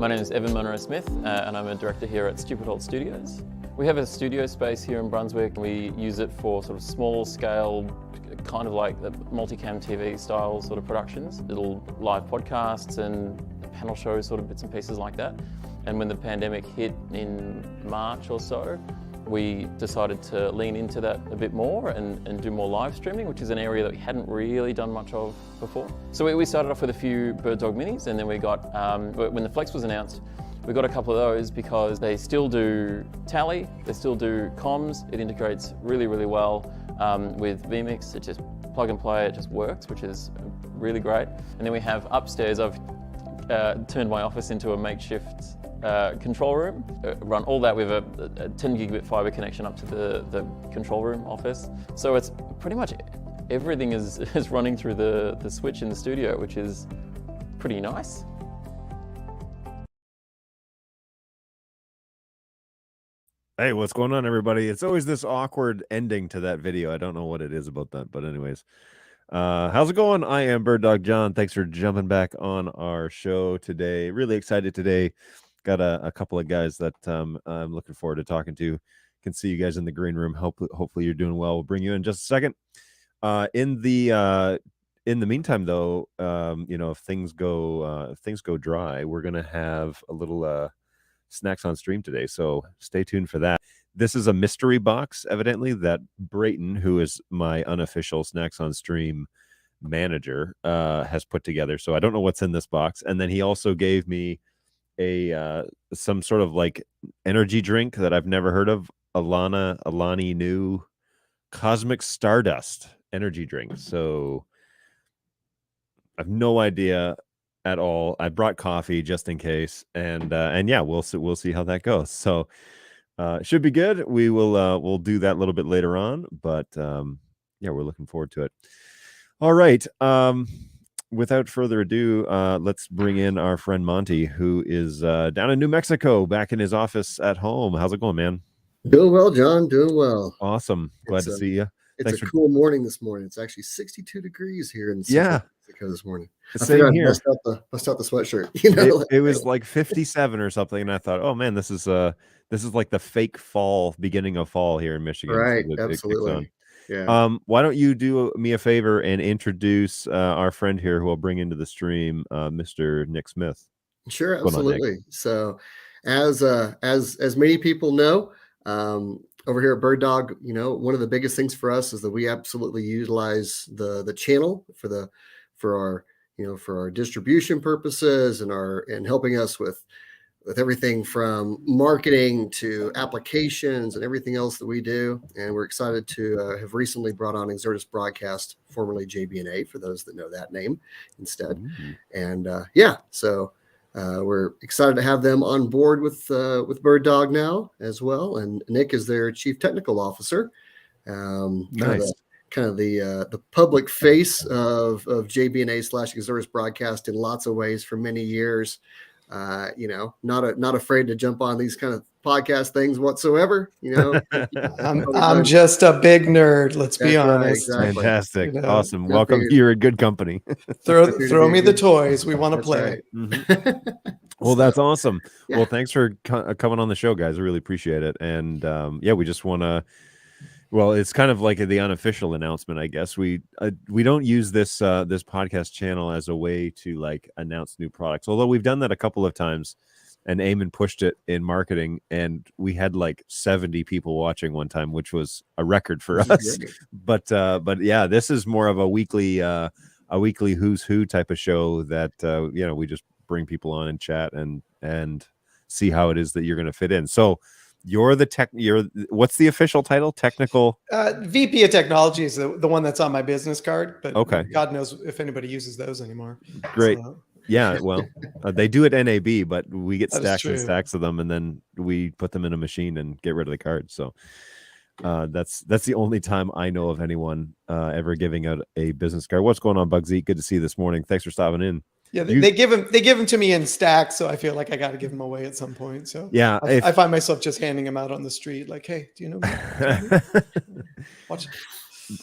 My name is Evan Monroe-Smith and I'm a director here at Stupid Old Studios. We have a studio space here in Brunswick. We use it for sort of small scale, kind of like the multicam TV style sort of productions, little live podcasts and panel shows, sort of bits and pieces like that. And when the pandemic hit in March or so, we decided to lean into that a bit more and do more live streaming, which is an area that we hadn't really done much of before. So we started off with a few BirdDog minis, and then we got, when the Flex was announced, we got a couple of those because they still do tally, they still do comms, it integrates really, really well with vMix. It just plug and play, it just works, which is really great. And then we have upstairs, I've turned my office into a makeshift control room, run all that with a 10 gigabit fiber connection up to the control room office. So it's pretty much everything is running through the switch in the studio, which is pretty nice. Hey, what's going on, everybody? It's always this awkward ending to that video. I don't know what it is about that, but anyways. How's it going? I am BirdDog John. Thanks for jumping back on our show today. Really excited today. Got a couple of guys that I'm looking forward to talking to. Can see you guys in the green room. Hopefully you're doing well. We'll bring you in just a second. In the meantime, though, if things go dry, we're gonna have a little snacks on stream today. So stay tuned for that. This is a mystery box, evidently, that Brayton, who is my unofficial Snacks on Stream manager, has put together. So I don't know what's in this box. And then he also gave me some sort of like energy drink that I've never heard of. Alani new Cosmic Stardust energy drink. So I have no idea at all. I brought coffee just in case, and yeah, we'll see how that goes. So it should be good. We'll do that a little bit later on, but yeah, we're looking forward to it. All right. Without further ado, let's bring in our friend Monty, who is down in New Mexico, back in his office at home. How's it going, man? Doing well, John. Doing well. Awesome. Glad to see you. It's cool morning this morning. It's actually 62 degrees here in Central Mexico this morning. Same here. Bust out the sweatshirt. It was like 57 or something, and I thought, oh man, this is like the fake fall, beginning of fall here in Michigan. Right. So absolutely. Yeah. Why don't you do me a favor and introduce our friend here who will bring into the stream, Mr. Nick Smith. Sure, absolutely. So, as many people know, over here at BirdDog, one of the biggest things for us is that we absolutely utilize the channel for our distribution purposes and helping us with everything from marketing to applications and everything else that we do. And we're excited to have recently brought on Exertis Broadcast, formerly JB&A, for those that know that name instead. Mm-hmm. And so we're excited to have them on board with BirdDog now as well. And Nick is their Chief Technical Officer. Nice. Kind of the public face of JB&A / Exertis Broadcast in lots of ways for many years. Not afraid to jump on these kind of podcast things whatsoever. I'm just a big nerd. Let's be honest. Exactly. Fantastic, awesome. Welcome. You're in good company. throw me the toys. We want to play. Right. Mm-hmm. Well, that's awesome. Yeah. Well, thanks for coming on the show, guys. I really appreciate it. And we just want to. Well, it's kind of like the unofficial announcement, I guess. We don't use this podcast channel as a way to like announce new products, although we've done that a couple of times, and Eamon pushed it in marketing, and we had like 70 people watching one time, which was a record for us. But yeah, this is more of a weekly who's who type of show that we just bring people on and chat and see how it is that you're going to fit in. So. What's the official title? Technical VP of Technology is the one that's on my business card, but okay. God knows if anybody uses those anymore. Great. So. Yeah, well, they do it NAB, but we get stacks and stacks of them, and then we put them in a machine and get rid of the cards. So that's the only time I know of anyone ever giving out a business card. What's going on, Bugsy? Good to see you this morning. Thanks for stopping in. Yeah, they give them to me in stacks, so I feel like I got to give them away at some point. So yeah, I find myself just handing them out on the street, like, "Hey, do you know me? Watch."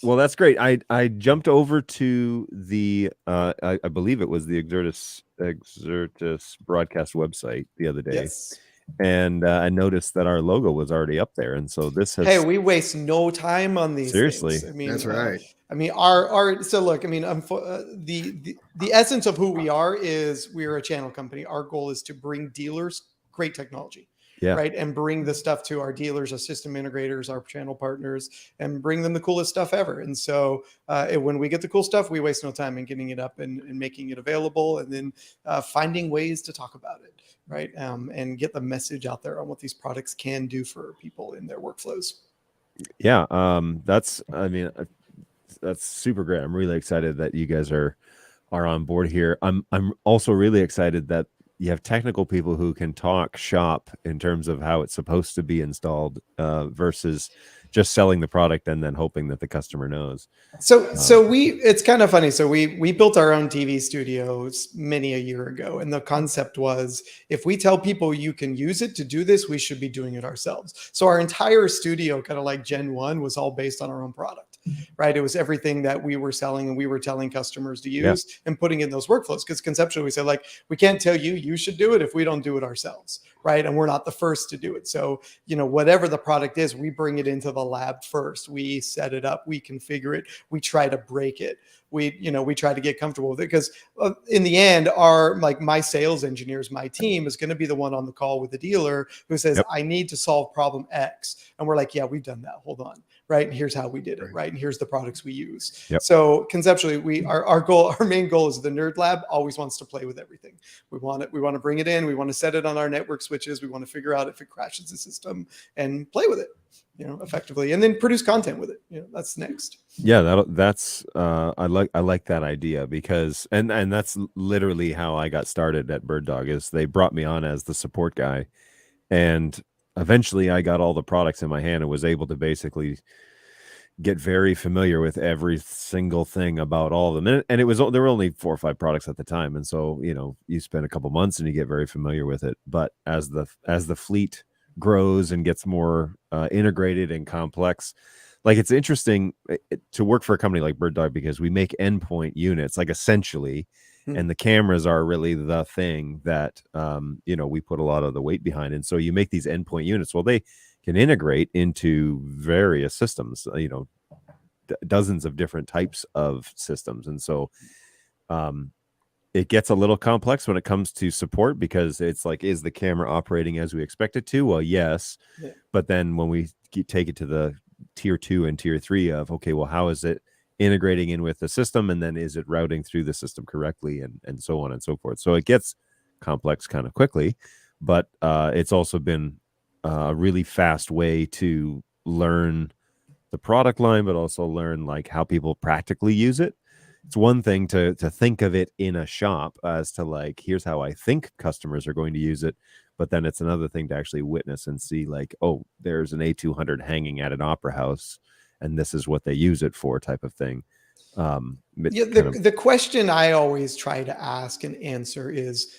Well, that's great. I jumped over to the I believe it was the Exertis broadcast website the other day, Yes. and I noticed that our logo was already up there, and so this Hey, has we waste no time on these seriously. things. I mean, That's right. our so look. I mean, the essence of who we are is we're a channel company. Our goal is to bring dealers great technology, Yeah. right, and bring the stuff to our dealers, our system integrators, our channel partners, and bring them the coolest stuff ever. And so, when we get the cool stuff, we waste no time in getting it up and making it available, and then finding ways to talk about it, right, and get the message out there on what these products can do for people in their workflows. Yeah. That's that's super great. I'm really excited that you guys are on board here. I'm also really excited that you have technical people who can talk shop in terms of how it's supposed to be installed versus just selling the product and then hoping that the customer knows. So it's kind of funny. So we built our own TV studios many a year ago, and the concept was if we tell people you can use it to do this, we should be doing it ourselves. So our entire studio, kind of like Gen 1, was all based on our own product, right? It was everything that we were selling and we were telling customers to use and putting in those workflows. Because conceptually, we said, like, we can't tell you should do it if we don't do it ourselves, right? And we're not the first to do it. So, whatever the product is, we bring it into the lab first. We set it up, we configure it, we try to break it. We try to get comfortable with it, because in the end, my sales engineers, my team is going to be the one on the call with the dealer who says, I need to solve problem X. And we're like, yeah, we've done that. Hold on. Right. And here's how we did it. Right. And here's the products we use. So conceptually, our main goal is the Nerd Lab always wants to play with everything. We want to bring it in. We want to set it on our network switches. We want to figure out if it crashes the system and play with it, effectively, and then produce content with it. That's next. Yeah, that's I like that idea, because and that's literally how I got started at BirdDog. Is they brought me on as the support guy, and eventually I got all the products in my hand and was able to basically get very familiar with every single thing about all of them. And it was, there were only 4 or 5 products at the time, and so you spend a couple months and you get very familiar with it. But as the fleet grows and gets more integrated and complex, like, it's interesting to work for a company like BirdDog, because we make endpoint units, like, essentially, and the cameras are really the thing that we put a lot of the weight behind. And so you make these endpoint units. Well, they can integrate into various systems, dozens of different types of systems. And so it gets a little complex when it comes to support, because it's like, is the camera operating as we expect it to? Well, yes. Yeah. But then when we take it to the tier 2 and tier 3 of, okay, well, how is it integrating in with the system, and then is it routing through the system correctly, and so on and so forth. So it gets complex kind of quickly, but it's also been a really fast way to learn the product line, but also learn, like, how people practically use it. It's one thing to think of it in a shop as to, like, here's how I think customers are going to use it, but then it's another thing to actually witness and see, like, oh, there's an A200 hanging at an opera house, and this is what they use it for, type of thing. The question I always try to ask and answer is,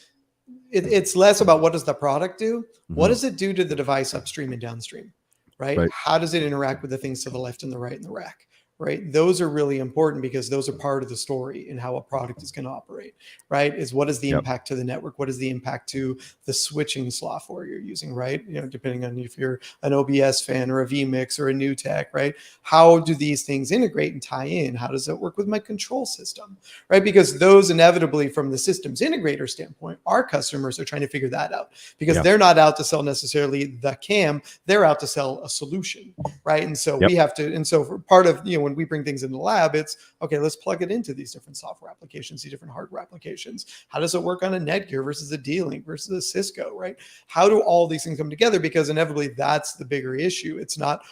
it's less about what does the product do, what does it do to the device upstream and downstream, right? How does it interact with the things to the left and the right in the rack? Right. Those are really important, because those are part of the story in how a product is going to operate, right? Is what is the impact to the network? What is the impact to the switching software you're using, right? Depending on if you're an OBS fan or a vMix or a new tech, right? How do these things integrate and tie in? How does it work with my control system, right? Because those inevitably, from the systems integrator standpoint, our customers are trying to figure that out, because they're not out to sell necessarily the cam, they're out to sell a solution, right? And so we have to, and so for part of, when we bring things in the lab, it's okay, let's plug it into these different software applications, these different hardware applications. How does it work on a Netgear versus a D-Link versus a Cisco, right? How do all these things come together? Because inevitably that's the bigger issue. It's not,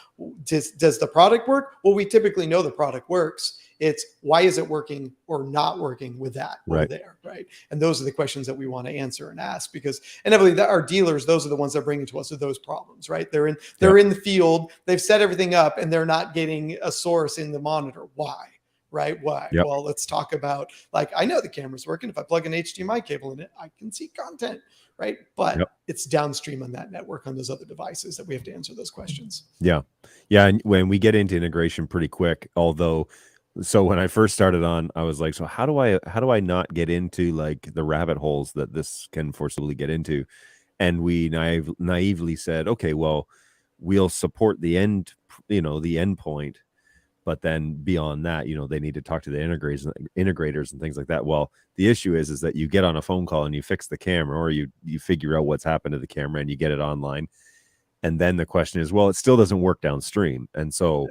does the product work? Well, we typically know the product works. It's why is it working or not working with that over there, right? And those are the questions that we want to answer and ask, because inevitably our dealers, those are the ones that bring it to us with those problems, right? They're in the field, they've set everything up, and they're not getting a source in the monitor. Why? Right? Why? Well, let's talk about, like, I know the camera's working. If I plug an HDMI cable in it, I can see content, right? But it's downstream on that network on those other devices that we have to answer those questions. Yeah. And when we get into integration pretty quick, although, so when I first started on, I was like, so how do I not get into like the rabbit holes that this can forcibly get into? And we naively said, okay, well, we'll support the end, the end point. But then beyond that, they need to talk to the integrators and things like that. Well, the issue is that you get on a phone call and you fix the camera, or you figure out what's happened to the camera and you get it online. And then the question is, well, it still doesn't work downstream. And so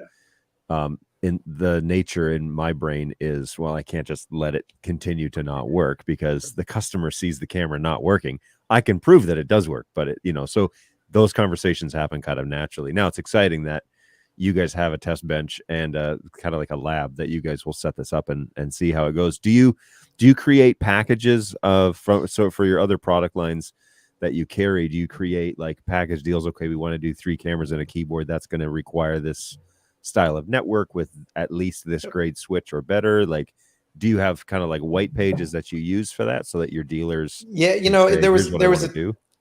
in the nature in my brain is, well, I can't just let it continue to not work because the customer sees the camera not working. I can prove that it does work, but so those conversations happen kind of naturally. Now it's exciting that you guys have a test bench and kind of like a lab that you guys will set this up and see how it goes. Do you create packages so for your other product lines that you carry, do you create like package deals? Okay, we want to do 3 cameras and a keyboard. That's going to require this style of network with at least this grade switch or better. Like, do you have kind of like white pages that you use for that so that your dealers? Yeah, say,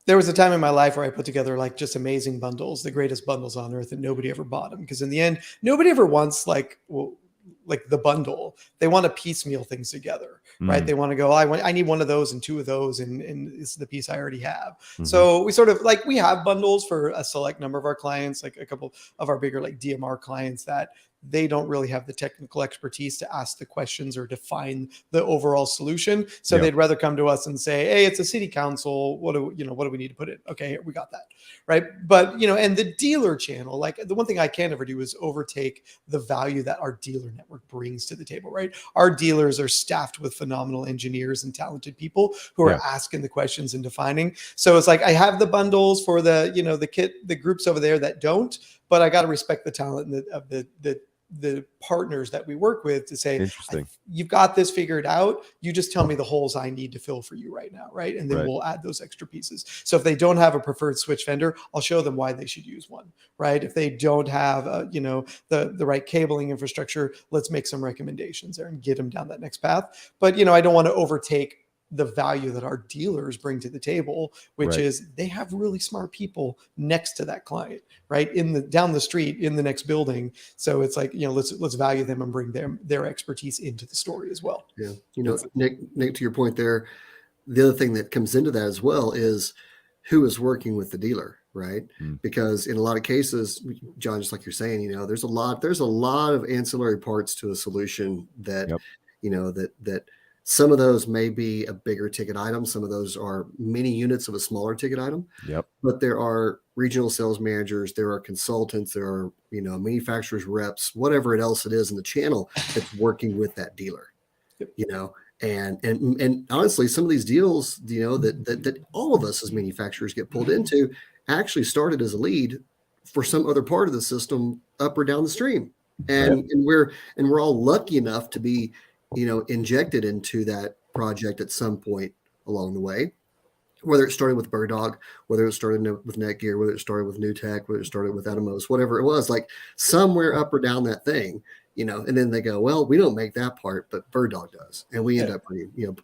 there was a time in my life where I put together like just amazing bundles, the greatest bundles on earth, and nobody ever bought them because in the end, nobody ever wants like the bundle. They want to piecemeal things together, right? They want to go, I need one of those and 2 of those, and this is the piece I already have. So we sort of like, we have bundles for a select number of our clients, like a couple of our bigger like DMR clients that they don't really have the technical expertise to ask the questions or define the overall solution. So they'd rather come to us and say, hey, it's a city council. What do we need to put in? Okay, here, we got that. Right. But, and the dealer channel, like the one thing I can never do is overtake the value that our dealer network brings to the table, right? Our dealers are staffed with phenomenal engineers and talented people who are asking the questions and defining. So it's like, I have the bundles for the groups over there that don't, but I got to respect the talent of the partners that we work with to say, you've got this figured out. You just tell me the holes I need to fill for you right now. Right. And then we'll add those extra pieces. So if they don't have a preferred switch vendor, I'll show them why they should use one. Right. If they don't have, the right cabling infrastructure, let's make some recommendations there and get them down that next path. But, I don't want to overtake the value that our dealers bring to the table, which is they have really smart people next to that client, right? Down the street in the next building. So it's like, let's value them and bring their expertise into the story as well. Yeah. Nick, to your point there, the other thing that comes into that as well is who is working with the dealer, right? Because in a lot of cases, John, just like you're saying, there's a lot of ancillary parts to a solution that, that some of those may be a bigger ticket item. Some of those are many units of a smaller ticket item. But there are regional sales managers, there are consultants, there are, manufacturers reps, whatever else it is in the channel that's working with that dealer, and honestly, some of these deals, that all of us as manufacturers get pulled into actually started as a lead for some other part of the system up or down the stream. And we're all lucky enough to be, injected into that project at some point along the way, whether it started with BirdDog, whether it started with Netgear, whether it started with New Tech, whether it started with Atomos, whatever it was, like somewhere up or down that thing, and then they go, well, we don't make that part, but BirdDog does. And we end up,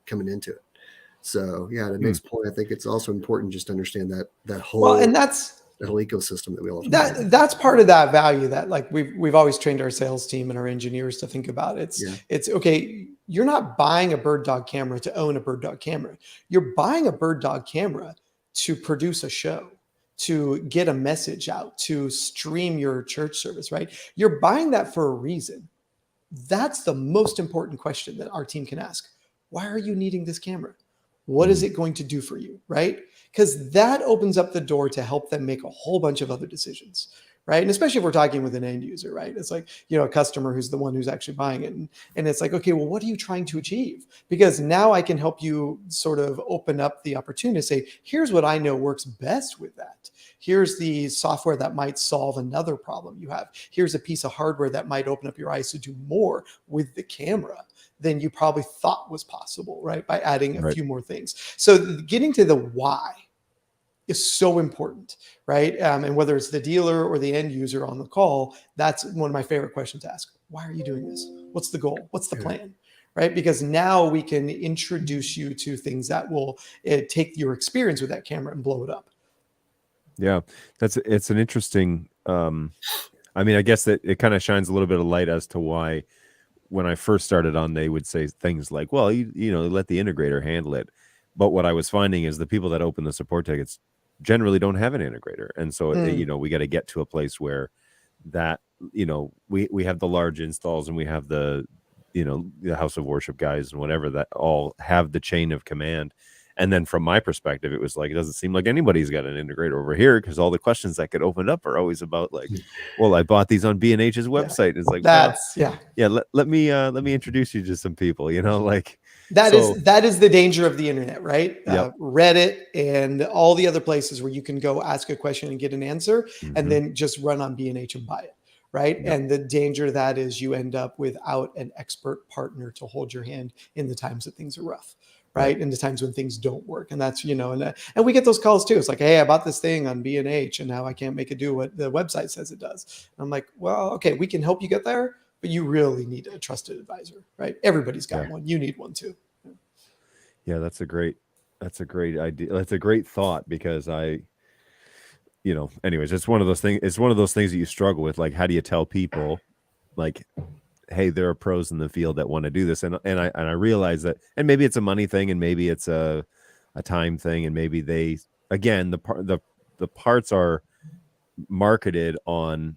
coming into it. So to Nick's point, I think it's also important just to understand that whole, and that's the whole ecosystem that we all that's part of that value that like we've always trained our sales team and our engineers to think about. It's okay. You're not buying a BirdDog camera to own a BirdDog camera. You're buying a BirdDog camera to produce a show, to get a message out, to stream your church service, right? You're buying that for a reason. That's the most important question that our team can ask. Why are you needing this camera? What is it going to do for you, right? Because that opens up the door to help them make a whole bunch of other decisions, right? And especially if we're talking with an end user, right? It's like, a customer who's the one who's actually buying it. And it's like, okay, well, what are you trying to achieve? Because now I can help you sort of open up the opportunity to say, here's what I know works best with that. Here's the software that might solve another problem you have. Here's a piece of hardware that might open up your eyes to do more with the camera than you probably thought was possible, right? By adding a few more things. So getting to the why is so important, right? And whether it's the dealer or the end user on the call, that's one of my favorite questions to ask. Why are you doing this? What's the goal? What's the plan? right? Because now we can introduce you to things that will take your experience with that camera and blow it up. Yeah, it's an interesting. I mean, I guess that it kind of shines a little bit of light as to why when I first started on, they would say things like, well, you know, let the integrator handle it. But what I was finding is the people that open the support tickets generally don't have an integrator. And so, you know, we got to get to a place where that, you know, we have the large installs and we have the, you know, the house of worship guys and whatever that all have the chain of command. And then from my perspective, it was like, it doesn't seem like anybody's got an integrator over here, because all the questions that get opened up are always about like, well, I bought these on B&H's website. It's like, that's, let me introduce you to some people, you know, like that is the danger of the internet, right? Yep. Reddit and all the other places where you can go ask a question and get an answer and then just run on B&H and buy it. Right. Yep. And the danger of that is you end up without an expert partner to hold your hand in the times that things are rough. Right. In the times when things don't work. And that's, you know, and we get those calls too. It's like, hey, I bought this thing on B&H and now I can't make it do what the website says it does. And I'm like, well, okay, we can help you get there, but you really need a trusted advisor, right? Everybody's got one. You need one too. Yeah, that's a great idea. That's a great thought, because you know, anyways, it's one of those things that you struggle with. Like, how do you tell people, like, hey, there are pros in the field that want to do this, and I realize that, and maybe it's a money thing, and maybe it's a time thing, and maybe they, again, the parts are marketed on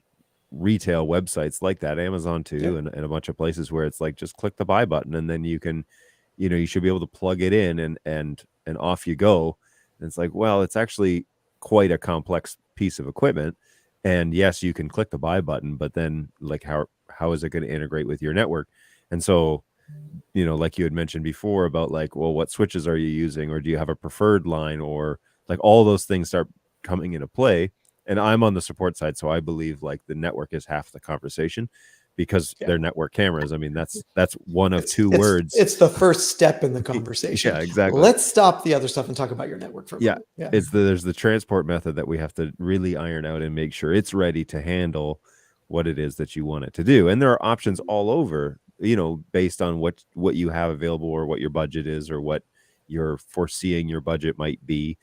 retail websites like that, Amazon too, and a bunch of places where it's like, just click the buy button and then you can, you know, you should be able to plug it in and off you go. And it's like, well, it's actually quite a complex piece of equipment. And yes, you can click the buy button, but then like how is it going to integrate with your network? And so, you know, like you had mentioned before about like, well, what switches are you using, or do you have a preferred line, or like all those things start coming into play. And I'm on the support side, so I believe like the network is half the conversation, because they're network cameras. I mean, that's one of two words. It's the first step in the conversation. Yeah, exactly. Let's stop the other stuff and talk about your network for a moment. Yeah. There's the transport method that we have to really iron out and make sure it's ready to handle what it is that you want it to do. And there are options all over, you know, based on what you have available, or what your budget is, or what you're foreseeing your budget might be.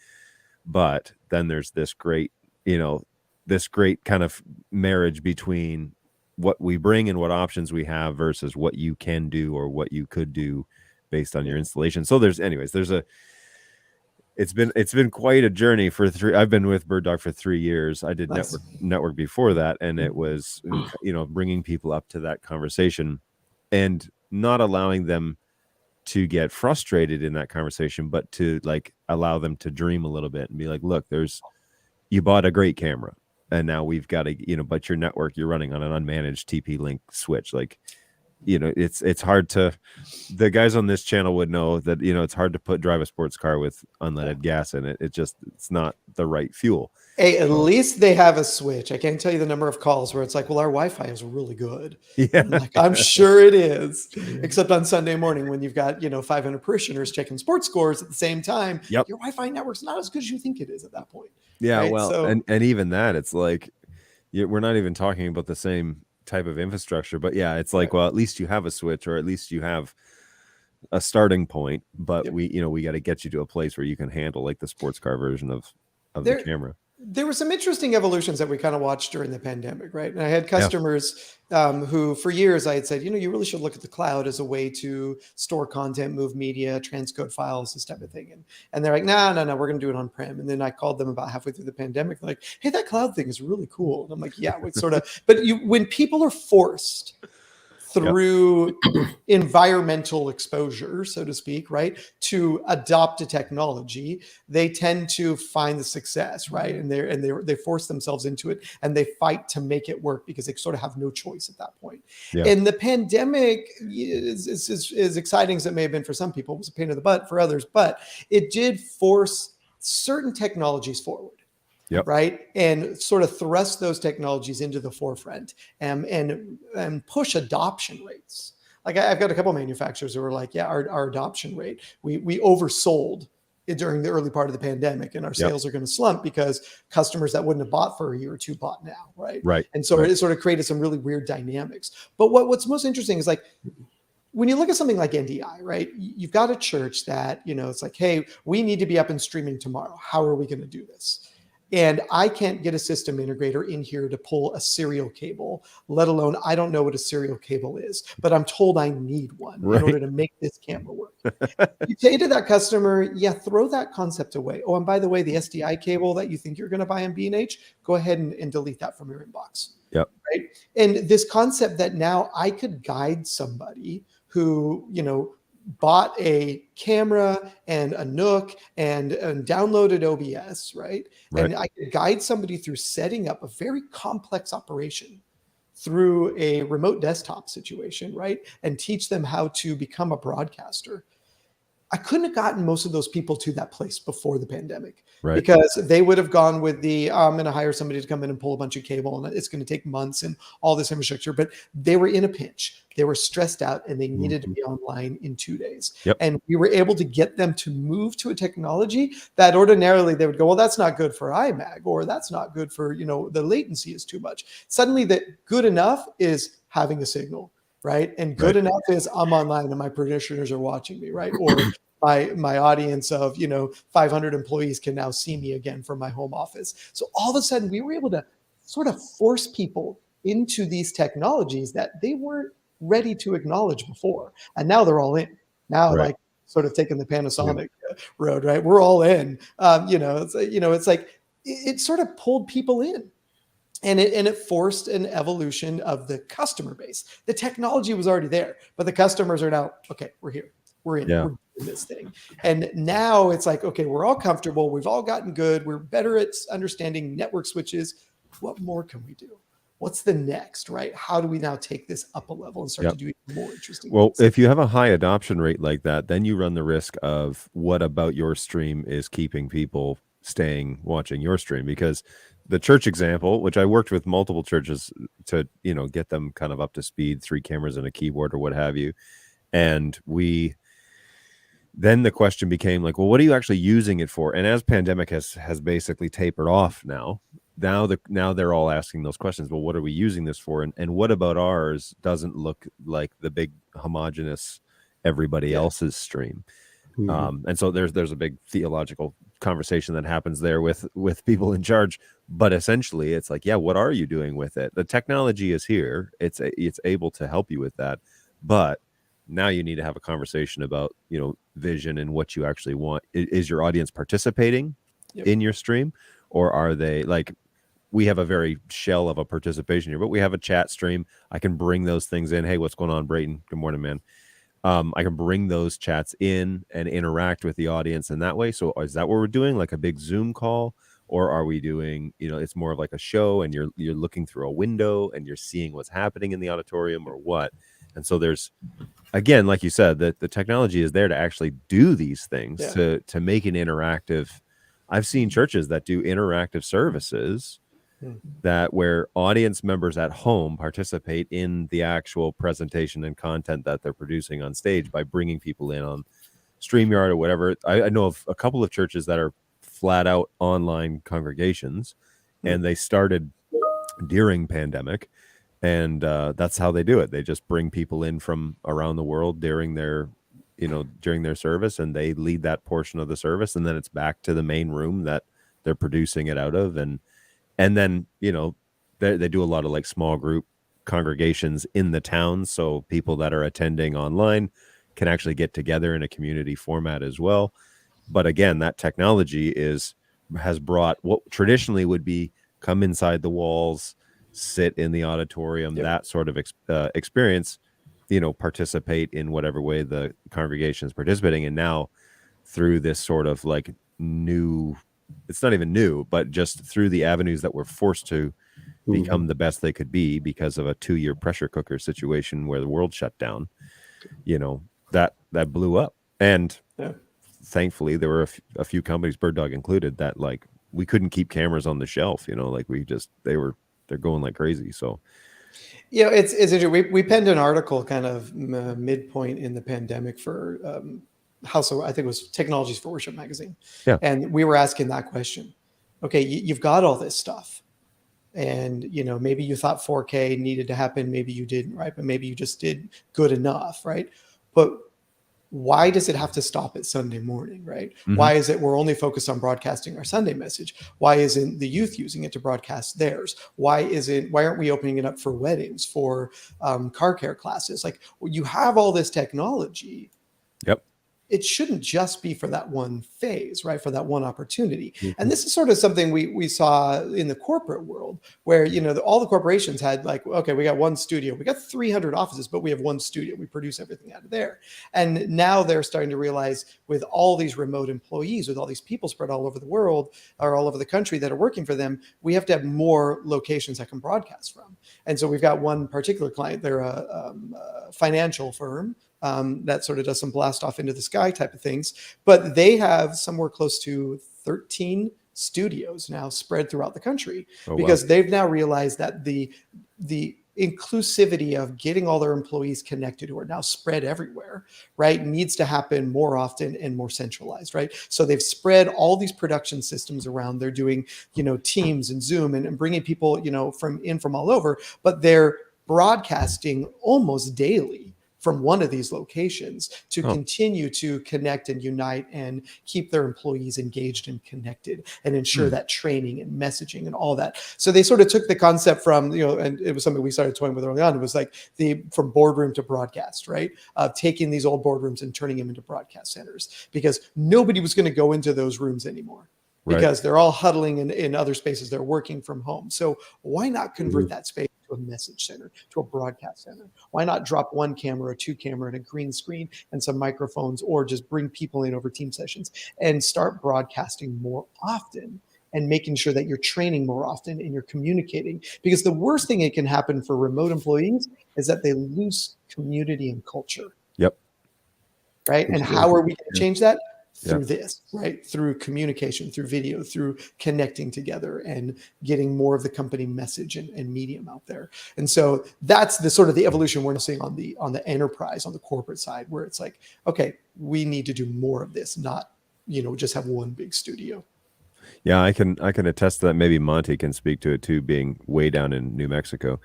But then there's this great, you know, this great kind of marriage between what we bring and what options we have versus what you can do or what you could do based on your installation. So it's been quite a journey I've been with BirdDog for 3 years. I did network before that. And it was, you know, bringing people up to that conversation and not allowing them to get frustrated in that conversation, but to like allow them to dream a little bit and be like, look, you bought a great camera, and now we've got to, you know, but your network, you're running on an unmanaged TP-Link switch. Like, you know, it's hard to, the guys on this channel would know that, you know, it's hard to drive a sports car with unleaded gas in it. It's not the right fuel. Hey, at least they have a switch. I can't tell you the number of calls where it's like, well, our Wi-Fi is really good. Yeah. I'm sure it is. Except on Sunday morning when you've got, you know, 500 parishioners checking sports scores at the same time, your Wi-Fi network's not as good as you think it is at that point. Yeah, right? well, so, and even that, it's like, we're not even talking about the same type of infrastructure, but yeah, it's like, well, at least you have a switch, or at least you have a starting point, but we got to get you to a place where you can handle like the sports car version of the camera. There were some interesting evolutions that we kind of watched during the pandemic, right? And I had customers who, for years, I had said, you know, you really should look at the cloud as a way to store content, move media, transcode files, this type of thing. And they're like, no, we're going to do it on-prem. And then I called them about halfway through the pandemic, like, hey, that cloud thing is really cool. And I'm like, yeah, it's sort of, but when people are forced through environmental exposure, so to speak, right, to adopt a technology, they tend to find the success, right, and they force themselves into it, and they fight to make it work because they sort of have no choice at that point. And the pandemic is as exciting as it may have been for some people, it was a pain in the butt for others, but it did force certain technologies forward. Right. And sort of thrust those technologies into the forefront and push adoption rates. Like I've got a couple of manufacturers who are like, yeah, our adoption rate, we oversold it during the early part of the pandemic, and our sales are going to slump because customers that wouldn't have bought for a year or two bought now. Right. And so it sort of created some really weird dynamics. But what's most interesting is like, when you look at something like NDI, right, you've got a church that, it's like, hey, we need to be up and streaming tomorrow. How are we going to do this? And I can't get a system integrator in here to pull a serial cable, let alone I don't know what a serial cable is, but I'm told I need one in order to make this camera work. You say to that customer, yeah, throw that concept away. Oh, and by the way, the SDI cable that you think you're going to buy in B&H, go ahead and delete that from your inbox. Yep. Right. And this concept that now I could guide somebody who, bought a camera and a Nook and downloaded OBS, right? And I could guide somebody through setting up a very complex operation through a remote desktop situation, right? And teach them how to become a broadcaster. I couldn't have gotten most of those people to that place before the pandemic, because they would have gone with I'm going to hire somebody to come in and pull a bunch of cable, and it's going to take months and all this infrastructure. But they were in a pinch. They were stressed out, and they needed to be online in 2 days. And we were able to get them to move to a technology that ordinarily they would go, well, that's not good for iMag, or that's not good for, the latency is too much. Suddenly that good enough is having a signal. Right. And good enough is I'm online and my parishioners are watching me. Right. Or my audience of, 500 employees can now see me again from my home office. So all of a sudden we were able to sort of force people into these technologies that they weren't ready to acknowledge before. And now they're all in. Now, like sort of taking the Panasonic road. Right. We're all in. It's like it sort of pulled people in. And it forced an evolution of the customer base. The technology was already there, but the customers are now, okay, we're here. We're in. We're doing this thing. And now it's like, okay, we're all comfortable. We've all gotten good. We're better at understanding network switches. What more can we do? What's the next, right? How do we now take this up a level and start to do even more interesting things? If you have a high adoption rate like that, then you run the risk of what about your stream is keeping people watching your stream, because the church example, which I worked with multiple churches to, get them kind of up to speed, 3 cameras and a keyboard or what have you. And then the question became like, well, what are you actually using it for? And as pandemic has basically tapered off now they're all asking those questions. Well, what are we using this for? And what about ours doesn't look like the big homogenous everybody else's stream? And so there's a big theological conversation that happens there with people in charge, but essentially it's like, what are you doing with it? The technology is here. It's able to help you with that, but now you need to have a conversation about, vision and what you actually want. Is your audience participating in your stream, or are they like, we have a very shell of a participation here, but we have a chat stream. I can bring those things in. Hey, what's going on, Brayton? Good morning, man. I can bring those chats in and interact with the audience in that way. So is that what we're doing, like a big Zoom call, or are we doing, it's more of like a show and you're looking through a window and you're seeing what's happening in the auditorium, or what? And so there's, again, like you said, that the technology is there to actually do these things, to make an interactive. I've seen churches that do interactive services that where audience members at home participate in the actual presentation and content that they're producing on stage by bringing people in on StreamYard or whatever. I know of a couple of churches that are flat out online congregations, and they started during pandemic, and that's how they do it. They just bring people in from around the world during their service, and they lead that portion of the service, and then it's back to the main room that they're producing it out of. And then, they do a lot of like small group congregations in the town. So people that are attending online can actually get together in a community format as well. But again, that technology has brought what traditionally would be come inside the walls, sit in the auditorium, that sort of experience, participate in whatever way the congregation is participating. And now through this sort of like new, it's not even new, but just through the avenues that we're forced to become the best they could be because of a 2-year pressure cooker situation where the world shut down, that blew up. And thankfully there were a few companies, BirdDog included, that like we couldn't keep cameras on the shelf, like they're going like crazy. So it's interesting. We penned an article kind of midpoint in the pandemic for I think it was Technologies for Worship magazine. And we were asking that question. Okay, you've got all this stuff. And, maybe you thought 4K needed to happen, maybe you didn't, right? But maybe you just did good enough, right? But why does it have to stop at Sunday morning, right? Mm-hmm. Why is it we're only focused on broadcasting our Sunday message? Why isn't the youth using it to broadcast theirs? Why aren't we opening it up for weddings, for car care classes? Like, you have all this technology. Yep. It shouldn't just be for that one phase, right? For that one opportunity. Mm-hmm. And this is sort of something we saw in the corporate world where, all the corporations had like, okay, we got one studio, we got 300 offices, but we have one studio. We produce everything out of there. And now they're starting to realize with all these remote employees, with all these people spread all over the world or all over the country that are working for them, we have to have more locations that can broadcast from. And so we've got one particular client, they're a financial firm. That sort of does some blast off into the sky type of things, but they have somewhere close to 13 studios now spread throughout the country because they've now realized that the inclusivity of getting all their employees connected who are now spread everywhere, right, needs to happen more often and more centralized, right? So they've spread all these production systems around. They're doing, Teams and Zoom and bringing people, from all over, but they're broadcasting almost daily from one of these locations to continue to connect and unite and keep their employees engaged and connected and ensure that training and messaging and all that. So they sort of took the concept from, and it was something we started toying with early on. It was like from boardroom to broadcast, right? Taking these old boardrooms and turning them into broadcast centers because nobody was going to go into those rooms anymore. Because they're all huddling in other spaces. They're working from home. So why not convert that space to a message center, to a broadcast center? Why not drop one camera or two camera and a green screen and some microphones, or just bring people in over team sessions and start broadcasting more often and making sure that you're training more often and you're communicating? Because the worst thing that can happen for remote employees is that they lose community and culture. Yep. Right. And how are we going to change that? Through this, right? Through communication, through video, through connecting together and getting more of the company message and medium out there. And so that's the sort of the evolution we're seeing on the enterprise, on the corporate side, where it's like, okay, we need to do more of this, not, just have one big studio. Yeah, I can attest to that. Maybe Monty can speak to it too, being way down in New Mexico.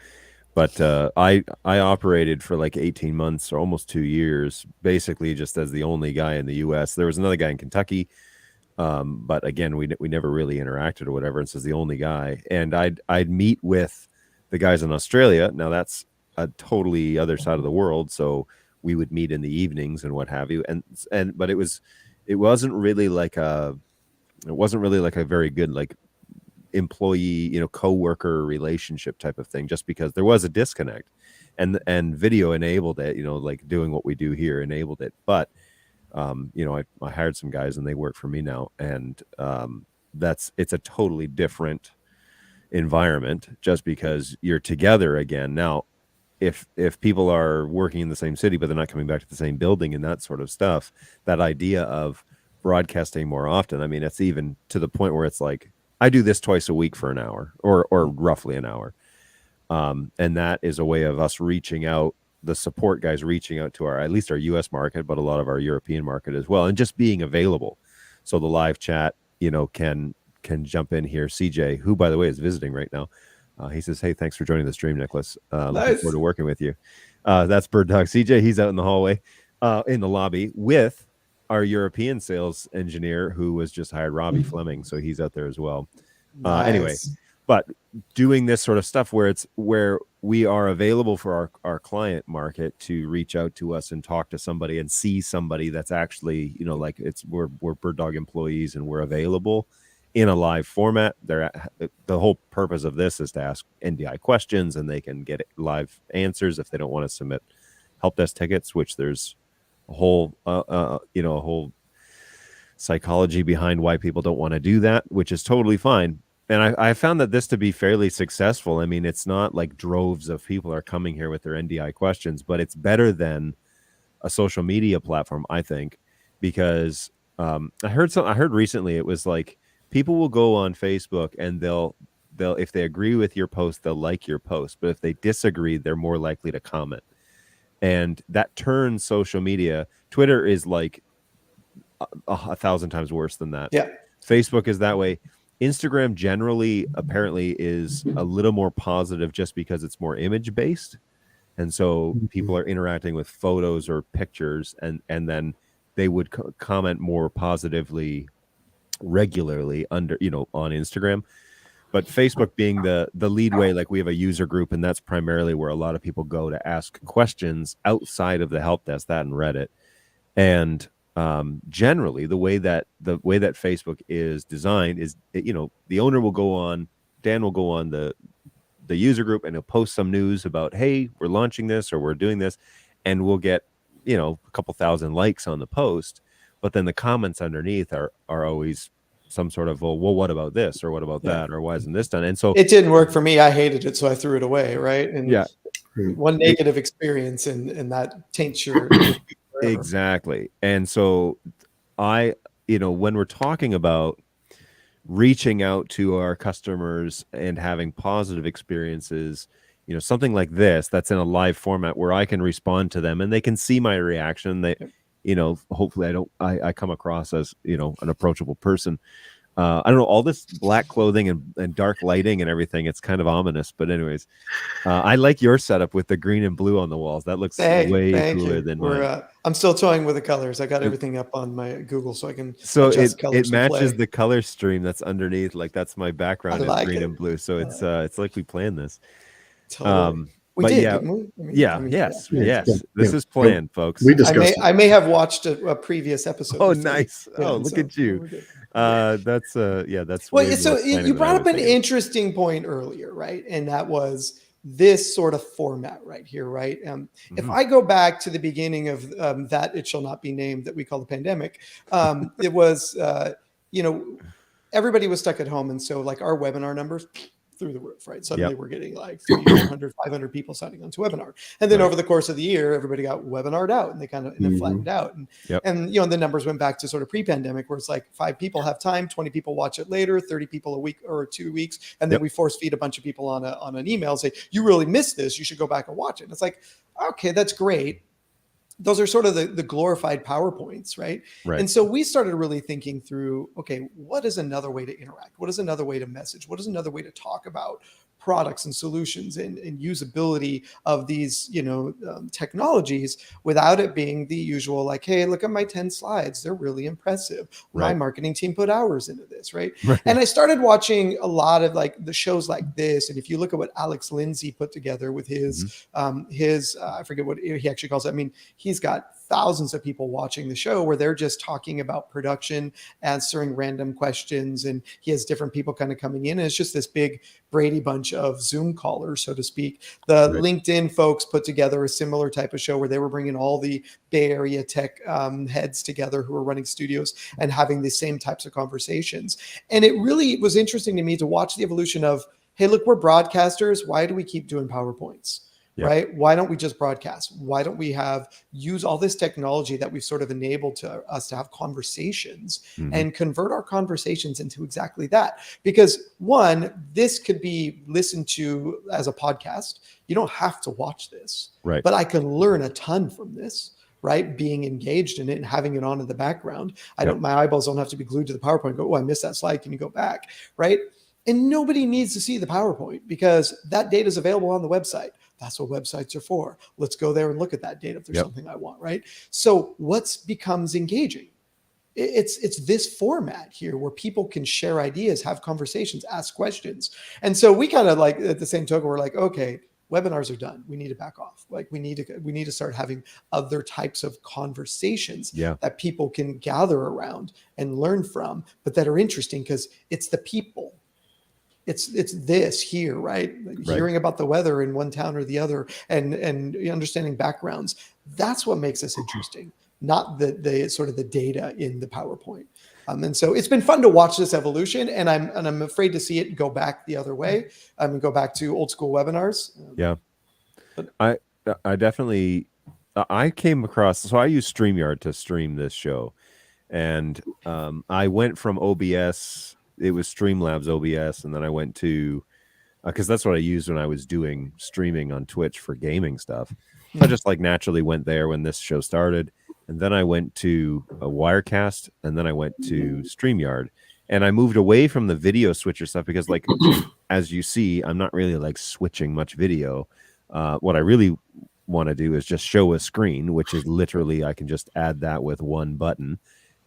But I operated for like 18 months or almost 2 years, basically just as the only guy in the U.S. There was another guy in Kentucky, but again, we never really interacted or whatever. And so the only guy, and I'd meet with the guys in Australia. Now that's a totally other side of the world, so we would meet in the evenings and what have you. But it wasn't really like a very good like employee, co-worker relationship type of thing, just because there was a disconnect, and video enabled it, like doing what we do here enabled it. But I hired some guys and they work for me now, and it's a totally different environment just because you're together again. Now if people are working in the same city but they're not coming back to the same building and that sort of stuff, that idea of broadcasting more often, I mean, it's even to the point where it's like, I do this twice a week for an hour or roughly an hour. And that is a way of us reaching out, the support guys reaching out to at least our US market, but a lot of our European market as well. And just being available. So the live chat, can jump in here. CJ, who by the way is visiting right now. He says, hey, thanks for joining the stream, Nicholas. Looking forward to working with you. That's BirdDog. CJ, he's out in the hallway, in the lobby with our European sales engineer who was just hired, Robbie Fleming. So he's out there as well. Nice. Anyway, but doing this sort of stuff where we are available for our client market to reach out to us and talk to somebody and see somebody that's actually, like we're BirdDog employees and we're available in a live format. The whole purpose of this is to ask NDI questions and they can get live answers if they don't want to submit help desk tickets, which there's a whole psychology behind why people don't want to do that, which is totally fine. And I found that this to be fairly successful. I mean, it's not like droves of people are coming here with their NDI questions, but it's better than a social media platform, I think, because I heard recently it was like people will go on Facebook and they'll if they agree with your post, they'll like your post, but if they disagree, they're more likely to comment. And that turns social media. Twitter is like 1,000 times worse than that. Yeah. Facebook is that way. Instagram generally apparently is a little more positive just because it's more image based. And so people are interacting with photos or pictures, and then they would comment more positively regularly under, on Instagram. But Facebook being the lead way, like we have a user group, and that's primarily where a lot of people go to ask questions outside of the help desk, that and Reddit. And generally the way that Facebook is designed is, the owner will go on, Dan will go on the user group, and he'll post some news about, hey, we're launching this or we're doing this, and we'll get, a couple thousand likes on the post. But then the comments underneath are always some sort of, well, what about this, or what about that, or why isn't this done? And so it didn't work for me. I hated it, so I threw it away, right? And yeah, one negative experience, and that taints your exactly. And so when we're talking about reaching out to our customers and having positive experiences, something like this that's in a live format where I can respond to them and they can see my reaction. They, hopefully I come across as, an approachable person. I don't know, all this black clothing and dark lighting and everything, it's kind of ominous, but anyways, I like your setup with the green and blue on the walls. That looks way cooler than mine. I'm still toying with the colors. I got everything up on my Google so I can adjust colors. It matches the color stream that's underneath. Like, that's my background is green and blue. So it's like we planned this. Totally. We did, didn't we? Yes. This is planned, folks. We discussed I may have watched a previous episode. Oh, nice. Look at you. That's well. So you brought up an interesting point earlier, right? And that was this sort of format right here, right? If I go back to the beginning of that it shall not be named that we call the pandemic, it was everybody was stuck at home, and so like our webinar numbers through the roof, right? Suddenly we're getting like 300, 500 people signing on to webinar. And then over the course of the year, everybody got webinared out and they kind of flattened out. And the numbers went back to sort of pre-pandemic where it's like 5 people have time, 20 people watch it later, 30 people a week or 2 weeks. And then we force feed a bunch of people on an email and say, you really missed this. You should go back and watch it. And it's like, okay, that's great. Those are sort of the glorified PowerPoints, right? And so we started really thinking through, okay, what is another way to interact? What is another way to message? What is another way to talk about products and solutions and usability of these, technologies without it being the usual, like, hey, look at my 10 slides. They're really impressive. My marketing team put hours into this, right? And I started watching a lot of like the shows like this. And if you look at what Alex Lindsay put together with his, I forget what he actually calls it. I mean, he's got thousands of people watching the show where they're just talking about production, answering random questions, and he has different people kind of coming in. And it's just this big Brady bunch of Zoom callers, so to speak. The LinkedIn folks put together a similar type of show where they were bringing all the Bay Area tech heads together who were running studios and having the same types of conversations. And it really was interesting to me to watch the evolution of, hey, look, we're broadcasters. Why do we keep doing PowerPoints? Right? Why don't we just broadcast? Why don't we use all this technology that we've sort of enabled to us to have conversations and convert our conversations into exactly that? Because one, this could be listened to as a podcast. You don't have to watch this, but I can learn a ton from this. Right, being engaged in it and having it on in the background. My eyeballs don't have to be glued to the PowerPoint. Go, oh, I missed that slide. Can you go back? Right, and nobody needs to see the PowerPoint because that data is available on the website. That's what websites are for. Let's go there and look at that data if there's something I want, right? So what becomes engaging? It's this format here where people can share ideas, have conversations, ask questions. And so we kind of like at the same token, we're like, okay, webinars are done. We need to back off. Like we need to start having other types of conversations that people can gather around and learn from, but that are interesting because it's the people. It's this here, right? Hearing about the weather in one town or the other and understanding backgrounds. That's what makes us interesting, not the sort of the data in the PowerPoint. And so it's been fun to watch this evolution, and I'm afraid to see it go back the other way. Go back to old school webinars. I definitely I came across, so I use StreamYard to stream this show, and I went from OBS. It was Streamlabs OBS, and then I went to because that's what I used when I was doing streaming on Twitch for gaming stuff. I just like naturally went there when this show started, and then I went to a Wirecast, and then I went to StreamYard, And I moved away from the video switcher stuff because, like, as you see, I'm not really like switching much video. What I really want to do is just show a screen, which is literally I can just add that with one button,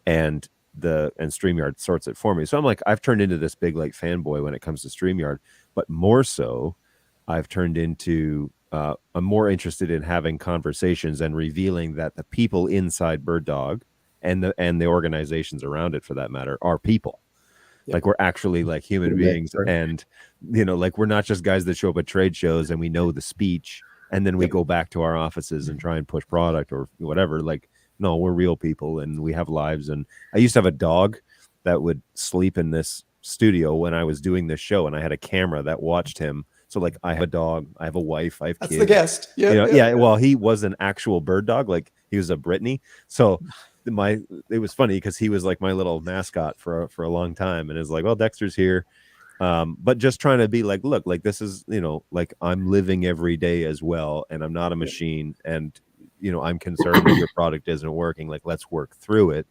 and StreamYard sorts it for me. So I'm like, I've turned into this big like fanboy when it comes to StreamYard, but more so, I've turned into I'm more interested in having conversations and revealing that the people inside BirdDog and the organizations around it, for that matter, are people. Like, we're actually like human beings, and like, we're not just guys that show up at trade shows and we know the speech and then we go back to our offices and try and push product or whatever. Like, no, we're real people and we have lives. And I used to have a dog that would sleep in this studio when I was doing this show, and I had a camera that watched him. So like, I have a dog, I have a wife, I have kids. That's the guest. Yeah. Well, he was an actual bird dog, like he was a Brittany. So it was funny because he was like my little mascot for a long time, and it's like, well, Dexter's here, but just trying to be like, look, like, this is, like, I'm living every day as well, and I'm not a machine, and I'm concerned that your product isn't working. Like, let's work through it.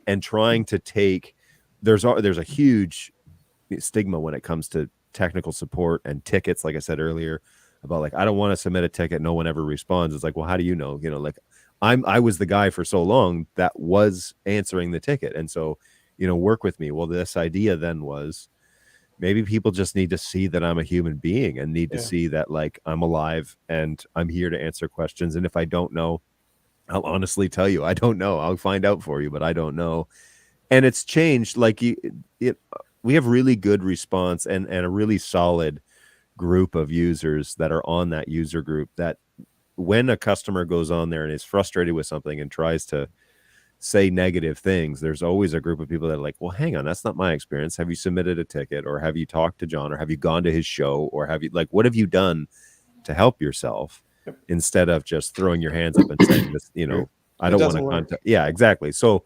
And trying to take, there's a huge stigma when it comes to technical support and tickets, like I said earlier, about like, I don't want to submit a ticket, no one ever responds. It's like, well, how do you know? Like, I was the guy for so long that was answering the ticket, and so work with me. Well, this idea then was, maybe people just need to see that I'm a human being and need to see that, like, I'm alive and I'm here to answer questions, and if I don't know, I'll honestly tell you I don't know. I'll find out for you, but I don't know. And it's changed. Like, we have really good response and a really solid group of users that are on that user group, that when a customer goes on there and is frustrated with something and tries to say negative things, there's always a group of people that are like, well, hang on, that's not my experience. Have you submitted a ticket, or have you talked to John, or have you gone to his show, or have you, like, what have you done to help yourself, instead of just throwing your hands up and saying this, I don't want to contact. Yeah, exactly. So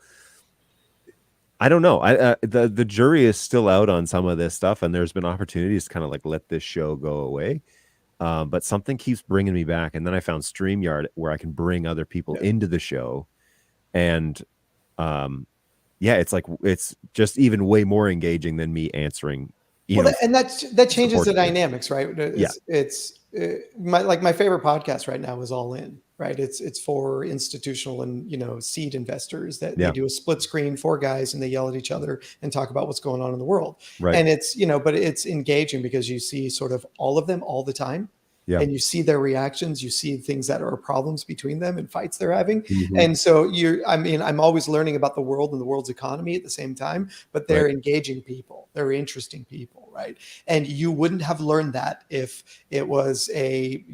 I don't know. The jury is still out on some of this stuff, and there's been opportunities to kind of like let this show go away. But something keeps bringing me back. And then I found StreamYard, where I can bring other people into the show. And it's like, it's just even way more engaging than me answering. And that changes the dynamics, right? It's my favorite podcast right now is All In, right? It's for institutional and seed investors that they do a split screen, 4 guys, and they yell at each other and talk about what's going on in the world. Right. And it's but it's engaging because you see sort of all of them all the time. Yeah. And you see their reactions, you see things that are problems between them and fights they're having. Mm-hmm. And so I'm always learning about the world and the world's economy at the same time, but they're engaging people. They're interesting people, right? And you wouldn't have learned that if it was a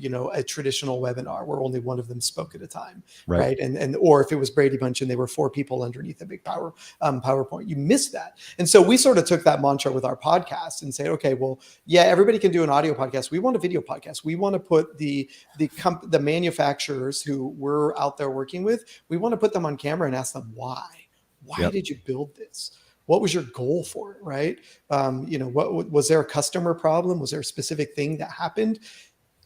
traditional webinar where only one of them spoke at a time, right? And or if it was Brady Bunch and they were 4 people underneath a big PowerPoint, you miss that. And so we sort of took that mantra with our podcast and said, okay, well, yeah, everybody can do an audio podcast. We want a video podcast. We want to put the manufacturers who we're out there working with, we want to put them on camera and ask them why did you build this? What was your goal for it? Right. What was there a customer problem? Was there a specific thing that happened?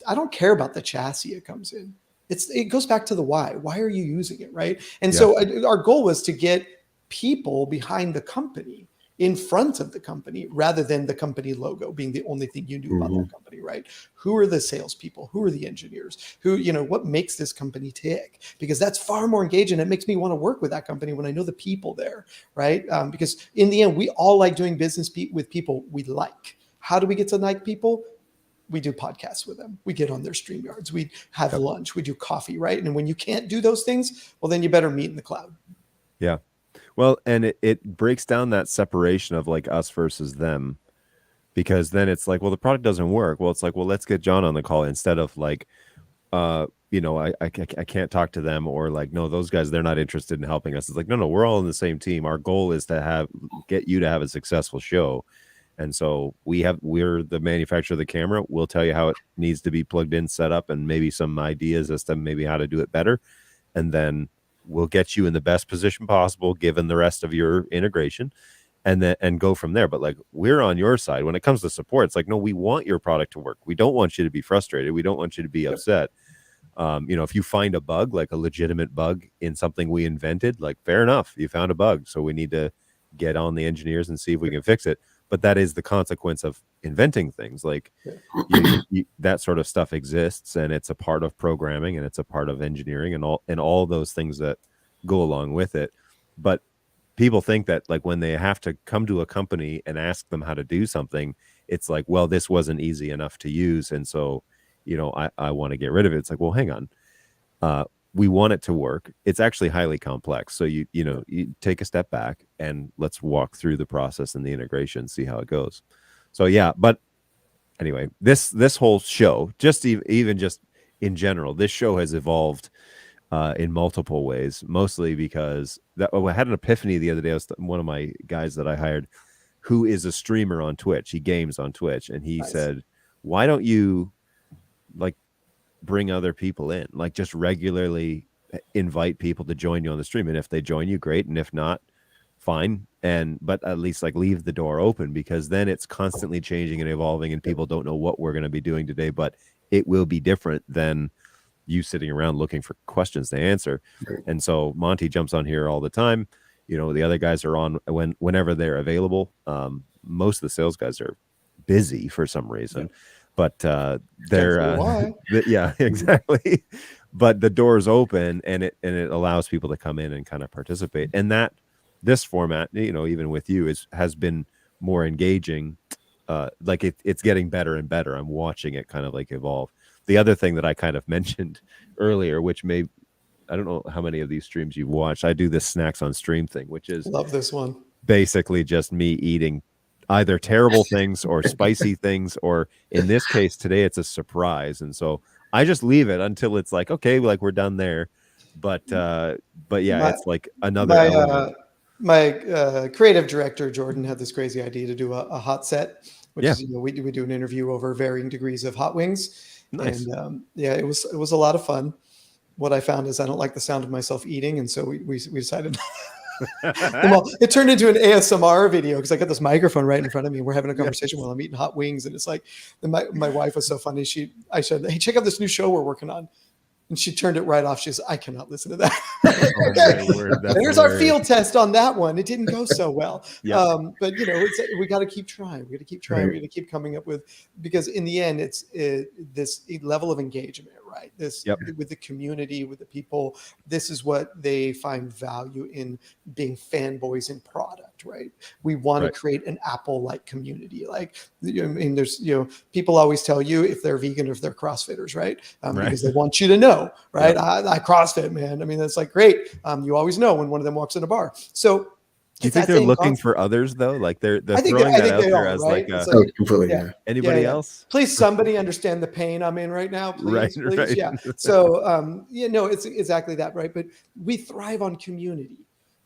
I don't care about the chassis it comes in. It goes back to the why. Why are you using it? Right. And so our goal was to get people behind the company, in front of the company, rather than the company logo being the only thing you knew about that company, right? Who are the salespeople? Who are the engineers? What makes this company tick? Because that's far more engaging. It makes me want to work with that company when I know the people there, right? Because in the end, we all like doing business with people we like. How do we get to like people? We do podcasts with them. We get on their StreamYards. We have lunch. We do coffee, right? And when you can't do those things, well, then you better meet in the cloud. Yeah. Well, and it breaks down that separation of like us versus them, because then it's like, well, the product doesn't work. Well, it's like, well, let's get John on the call instead of like, I can't talk to them, or like, no, those guys, they're not interested in helping us. It's like, no, we're all in the same team. Our goal is to get you to have a successful show. And so we're the manufacturer of the camera. We'll tell you how it needs to be plugged in, set up, and maybe some ideas as to maybe how to do it better. And then we'll get you in the best position possible, given the rest of your integration, and go from there. But like, we're on your side when it comes to support. It's like, no, we want your product to work. We don't want you to be frustrated. We don't want you to be upset. If you find a bug, like a legitimate bug in something we invented, like, fair enough, you found a bug. So we need to get on the engineers and see if we can fix it. But that is the consequence of inventing things. Like that sort of stuff exists, and it's a part of programming, and it's a part of engineering, and all those things that go along with it. But people think that like when they have to come to a company and ask them how to do something, it's like, well, this wasn't easy enough to use, and so I want to get rid of it. It's like, well, hang on. We want it to work. It's actually highly complex. So you take a step back and let's walk through the process and the integration, see how it goes. So yeah, but anyway, this whole show, just even just in general, this show has evolved in multiple ways, mostly because I had an epiphany the other day. One of my guys that I hired, who is a streamer on Twitch, he games on Twitch, and he said, why don't you like bring other people in, like just regularly invite people to join you on the stream, and if they join you, great, and if not, fine, but at least like leave the door open, because then it's constantly changing and evolving, and people don't know what we're going to be doing today, but it will be different than you sitting around looking for questions to answer. And so Monty jumps on here all the time. The other guys are on whenever they're available. Most of the sales guys are busy for some reason. But they're yeah, exactly. But the door's open, and it allows people to come in and kind of participate. And that this format, even with you, has been more engaging. Like it's getting better and better. I'm watching it kind of like evolve. The other thing that I kind of mentioned earlier, which I don't know how many of these streams you've watched. I do this snacks on stream thing, which is love this one. Basically just me eating either terrible things or spicy things, or in this case today it's a surprise, and so I just leave it until it's like, okay, like we're done there. But yeah, it's like another element. My creative director Jordan had this crazy idea to do a hot set, which is we do an interview over varying degrees of hot wings. Nice. And it was a lot of fun. What I found is I don't like the sound of myself eating, and so we decided well, it turned into an ASMR video because I got this microphone right in front of me. We're having a conversation while I'm eating hot wings, and it's like, my wife was so funny. I said, "Hey, check out this new show we're working on," and she turned it right off. She says, "I cannot listen to that." There's our field test on that one. It didn't go so well, but we got to keep trying. We got to keep trying. We got to keep coming up with, because in the end, it's this level of engagement. Right. With the community, with the people, this is what they find value in, being fanboys in product. Right. We want to create an Apple-like community. Like, I mean, there's, people always tell you if they're vegan or if they're CrossFitters, right? Because they want you to know, right? I CrossFit, man. I mean, that's like great. You always know when one of them walks in a bar. So, do you think they're looking for others though? Like they're throwing that out there as like completely. Anybody else? Please, somebody understand the pain I'm in right now. Please, please. Yeah. So, it's exactly that, right? But we thrive on community,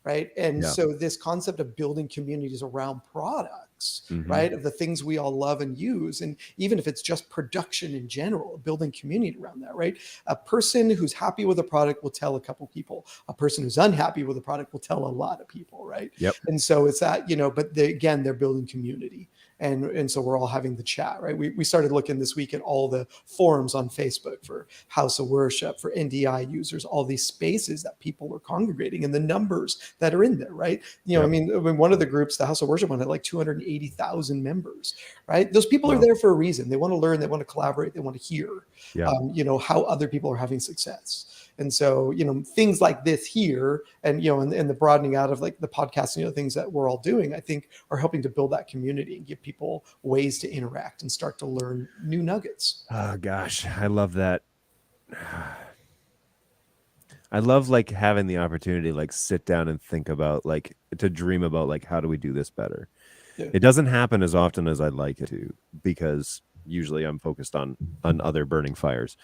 right? And so this concept of building communities around products, right, of the things we all love and use, and even if it's just production in general, building community around that, right? A person who's happy with a product will tell a couple people. A person who's unhappy with a product will tell a lot of people, right? Yep. And so it's that, but they're building community. And so we're all having the chat, right? We started looking this week at all the forums on Facebook for House of Worship, for NDI users, all these spaces that people are congregating, and the numbers that are in there, right? I mean, one of the groups, the House of Worship one, had like 280,000 members, right? Those people are there for a reason. They want to learn, they want to collaborate, they want to hear, how other people are having success. And so, things like this here, and, and the broadening out of like the podcast, things that we're all doing, I think are helping to build that community and give people ways to interact and start to learn new nuggets. Oh gosh, I love that. I love like having the opportunity to like sit down and think about, like, to dream about like, how do we do this better? Yeah. It doesn't happen as often as I'd like it to, because usually I'm focused on other burning fires,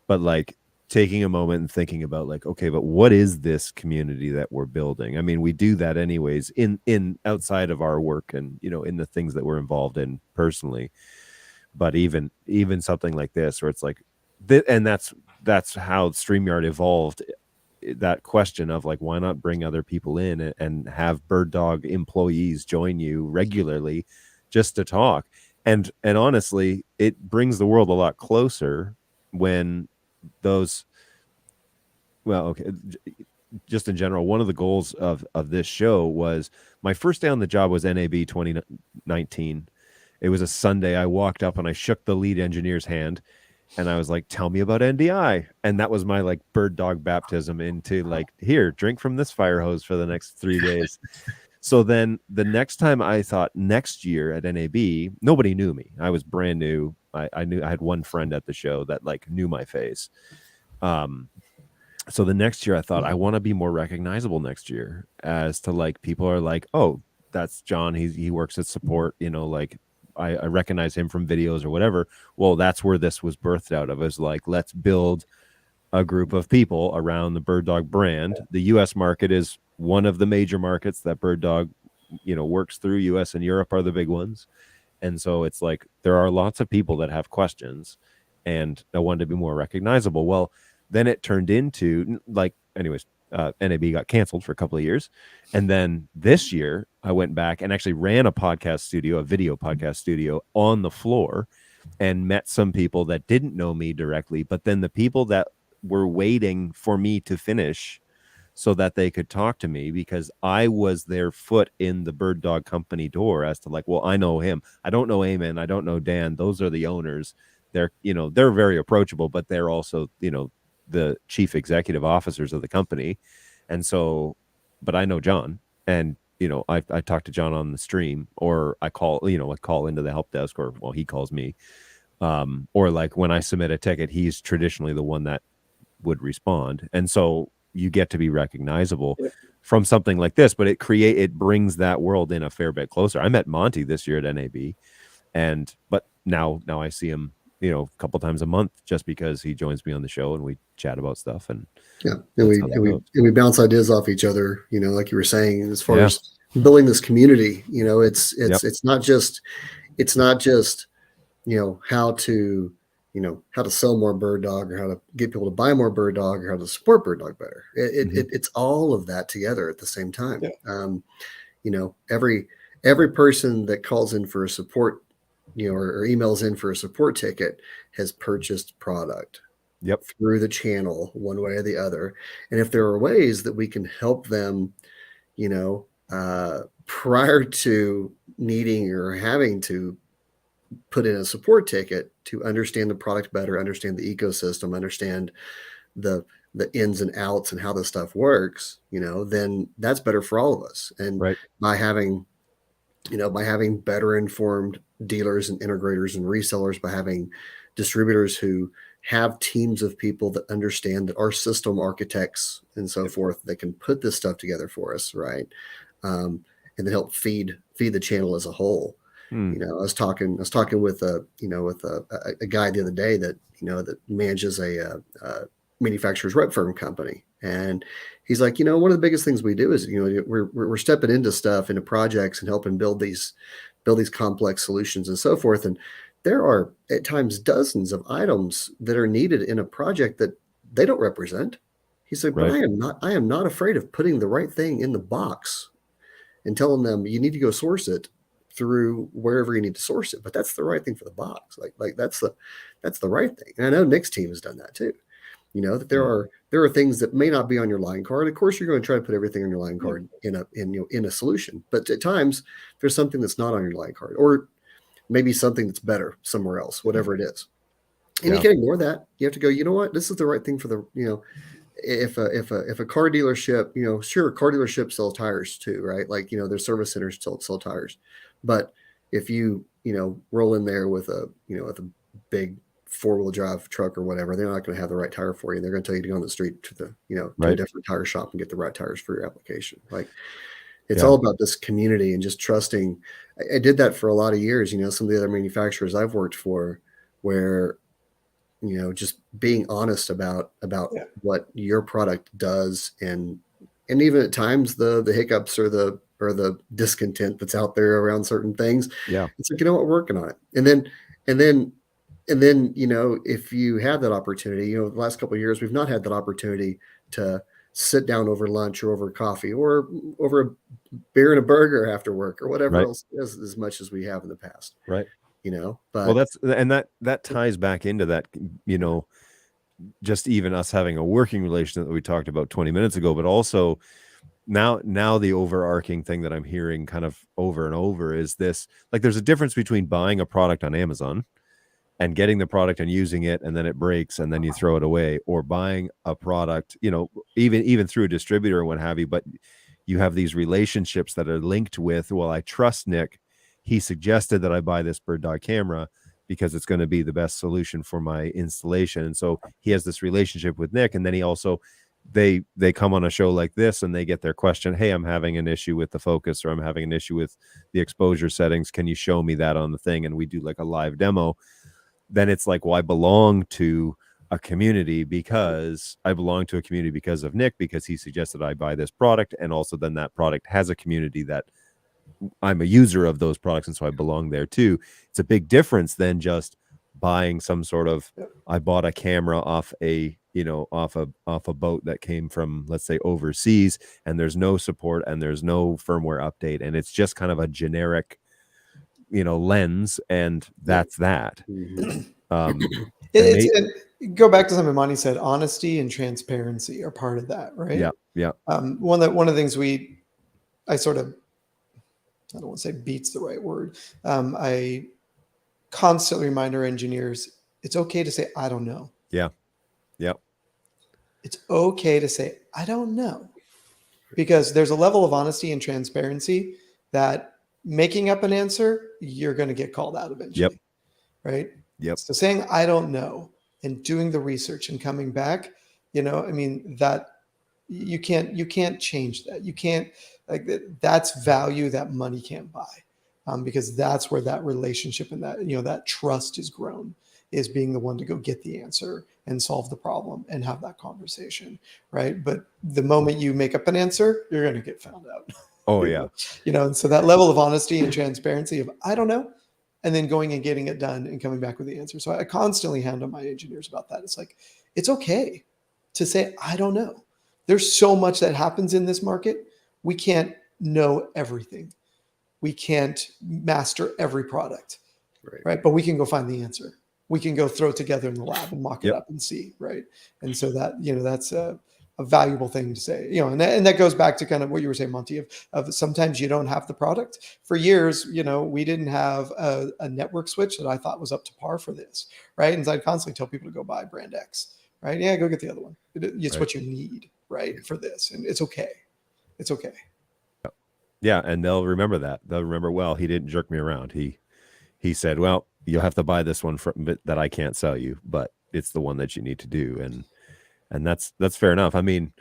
but like taking a moment and thinking about like, okay, but what is this community that we're building? I mean, we do that anyways in outside of our work and, in the things that we're involved in personally, but even something like this, where it's like, and that's how StreamYard evolved. That question of like, why not bring other people in and have BirdDog employees join you regularly just to talk? And honestly, it brings the world a lot closer when just in general, one of the goals of this show was, my first day on the job was NAB 2019. It was a Sunday. I walked up and I shook the lead engineer's hand, and I was like, tell me about NDI. And that was my like BirdDog baptism into like, here, drink from this fire hose for the next 3 days. So then the next time, I thought next year at NAB, nobody knew me. I was brand new. I knew, I had one friend at the show that like knew my face. So the next year I thought, I want to be more recognizable next year, as to like, people are like, oh, that's John. He works at support, you know, like I recognize him from videos or whatever. Well, that's where this was birthed out of, is like, let's build a group of people around the BirdDog brand. The US market is one of the major markets that BirdDog, you know, works through. US and Europe are the big ones. And so it's like, there are lots of people that have questions, and I wanted to be more recognizable. Well, then it turned into like, anyways, NAB got canceled for a couple of years. And then this year I went back and actually ran a podcast studio, a video podcast studio on the floor, and met some people that didn't know me directly, but then the people that were waiting for me to finish so that they could talk to me, because I was their foot in the BirdDog company door, as to like, well, I know him. I don't know Eamon. I don't know Dan. Those are the owners. They're, you know, they're very approachable, but they're also, you know, the chief executive officers of the company. And so, but I know John, and, you know, I talk to John on the stream, or I call into the help desk, or, well, he calls me. Or like when I submit a ticket, he's traditionally the one that would respond. And so you get to be recognizable from something like this, but it brings that world in a fair bit closer. I met Monty this year at NAB, but now I see him, you know, a couple times a month, just because he joins me on the show and we chat about stuff. And we bounce ideas off each other, you know, like you were saying, as far as building this community. You know, it's not just you know, how to sell more BirdDog, or how to get people to buy more BirdDog, or how to support BirdDog better. It's all of that together at the same time. You know, every person that calls in for a support, you know, or emails in for a support ticket, has purchased product through the channel, one way or the other. And if there are ways that we can help them, you know, prior to needing or having to put in a support ticket, to understand the product better, understand the ecosystem, understand the ins and outs and how this stuff works, you know, then that's better for all of us. And by having better informed dealers and integrators and resellers, by having distributors who have teams of people that understand, that are system architects and so forth, that can put this stuff together for us, right? And then help feed the channel as a whole. You know, I was talking with a guy the other day that, you know, that manages a manufacturer's rep firm company, and he's like, you know, one of the biggest things we do is, you know, we're stepping into projects and helping build these complex solutions and so forth, and there are at times dozens of items that are needed in a project that they don't represent. He said, but I am not afraid of putting the right thing in the box and telling them, you need to go source it through wherever you need to source it, but that's the right thing for the box. Like that's the right thing. And I know Nick's team has done that too. You know, that there are things that may not be on your line card. Of course, you're going to try to put everything on your line card in a solution, but at times there's something that's not on your line card, or maybe something that's better somewhere else, whatever it is. And you can't ignore that. You have to go, you know what, this is the right thing for the, you know, if a car dealership, you know, sure, car dealerships sell tires too, right? Like, you know, their service centers sell tires. But if you know, roll in there with a big 4-wheel drive truck or whatever, they're not going to have the right tire for you. They're going to tell you to go on the street to the, you know, to a different tire shop and get the right tires for your application. Like, it's all about this community and just trusting. I did that for a lot of years. You know, some of the other manufacturers I've worked for, where, you know, just being honest about what your product does, and even at times the hiccups or the discontent that's out there around certain things. It's like, you know what, we're working on it. And then, you know, if you have that opportunity, you know, the last couple of years, we've not had that opportunity to sit down over lunch or over coffee or over a beer and a burger after work or whatever else, as much as we have in the past. You know, but well, that ties back into that, you know, just even us having a working relationship that we talked about 20 minutes ago, but also now the overarching thing that I'm hearing kind of over and over is this, like, there's a difference between buying a product on Amazon and getting the product and using it, and then it breaks and then you throw it away, or buying a product, you know, even through a distributor or what have you, but you have these relationships that are linked with, well, I trust Nick. He suggested that I buy this BirdDog camera because it's going to be the best solution for my installation. And so he has this relationship with Nick. And then he also, they come on a show like this and they get their question, hey, I'm having an issue with the focus, or I'm having an issue with the exposure settings. Can you show me that on the thing? And we do like a live demo. Then it's like, well, I belong to a community because of Nick, because he suggested I buy this product. And also then that product has a community that I'm a user of those products, and so I belong there too. It's a big difference than just buying some sort of, I bought a camera off a boat that came from, let's say, overseas, and there's no support and there's no firmware update, and it's just kind of a generic, lens, and that's that. Go back to something Monty said. Honesty and transparency are part of that, right? Yeah. One of the things I don't want to say beats the right word. I constantly remind our engineers, it's okay to say, I don't know. Yeah. It's okay to say, I don't know. Because there's a level of honesty and transparency that making up an answer, you're going to get called out eventually. Right? Yep. So saying, I don't know, and doing the research and coming back, that you can't change that. You can't, that's value that money can't buy, because that's where that relationship and that, that trust is grown, is being the one to go get the answer and solve the problem and have that conversation. Right. But the moment you make up an answer, you're going to get found out. Oh yeah. And so that level of honesty and transparency of, I don't know, and then going and getting it done and coming back with the answer. So I constantly hound on my engineers about that. It's like, it's okay to say, I don't know. There's so much that happens in this market. We can't know everything. We can't master every product, right? But we can go find the answer. We can go throw it together in the lab and mock it up and see, right? And so that, that's a valuable thing to say, and that goes back to kind of what you were saying, Monty, of sometimes you don't have the product. For years, we didn't have a network switch that I thought was up to par for this, right? And so I'd constantly tell people to go buy brand X, right? Yeah, go get the other one. It's what you need, right, for this, and it's okay. It's okay. Yeah, and they'll remember that. They'll remember, well, he didn't jerk me around. He said, well, you'll have to buy this one that I can't sell you, but it's the one that you need to do, and that's fair enough. I mean,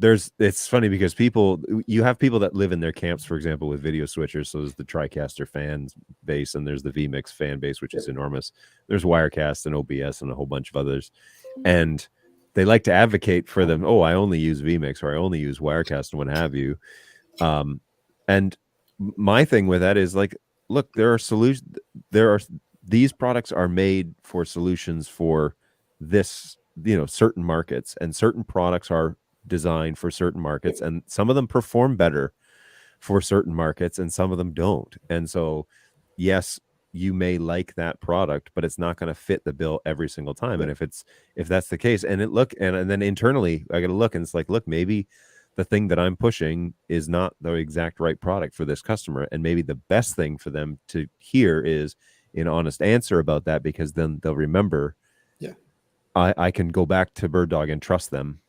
it's funny because you have people that live in their camps, for example, with video switchers. So there's the TriCaster fan base, and there's the vMix fan base, which is enormous. There's Wirecast and OBS and a whole bunch of others, and they like to advocate for them. Oh, I only use vMix, or I only use Wirecast, and what have you. And my thing with that is, like, look, there are solutions. These products are made for solutions for this, certain markets, and certain products are designed for certain markets, and some of them perform better for certain markets and some of them don't. And so, yes, you may like that product, but it's not going to fit the bill every single time. And if that's the case, and then internally I got to look, and it's like, look, maybe the thing that I'm pushing is not the exact right product for this customer. And maybe the best thing for them to hear is an honest answer about that, because then they'll remember, I can go back to BirdDog and trust them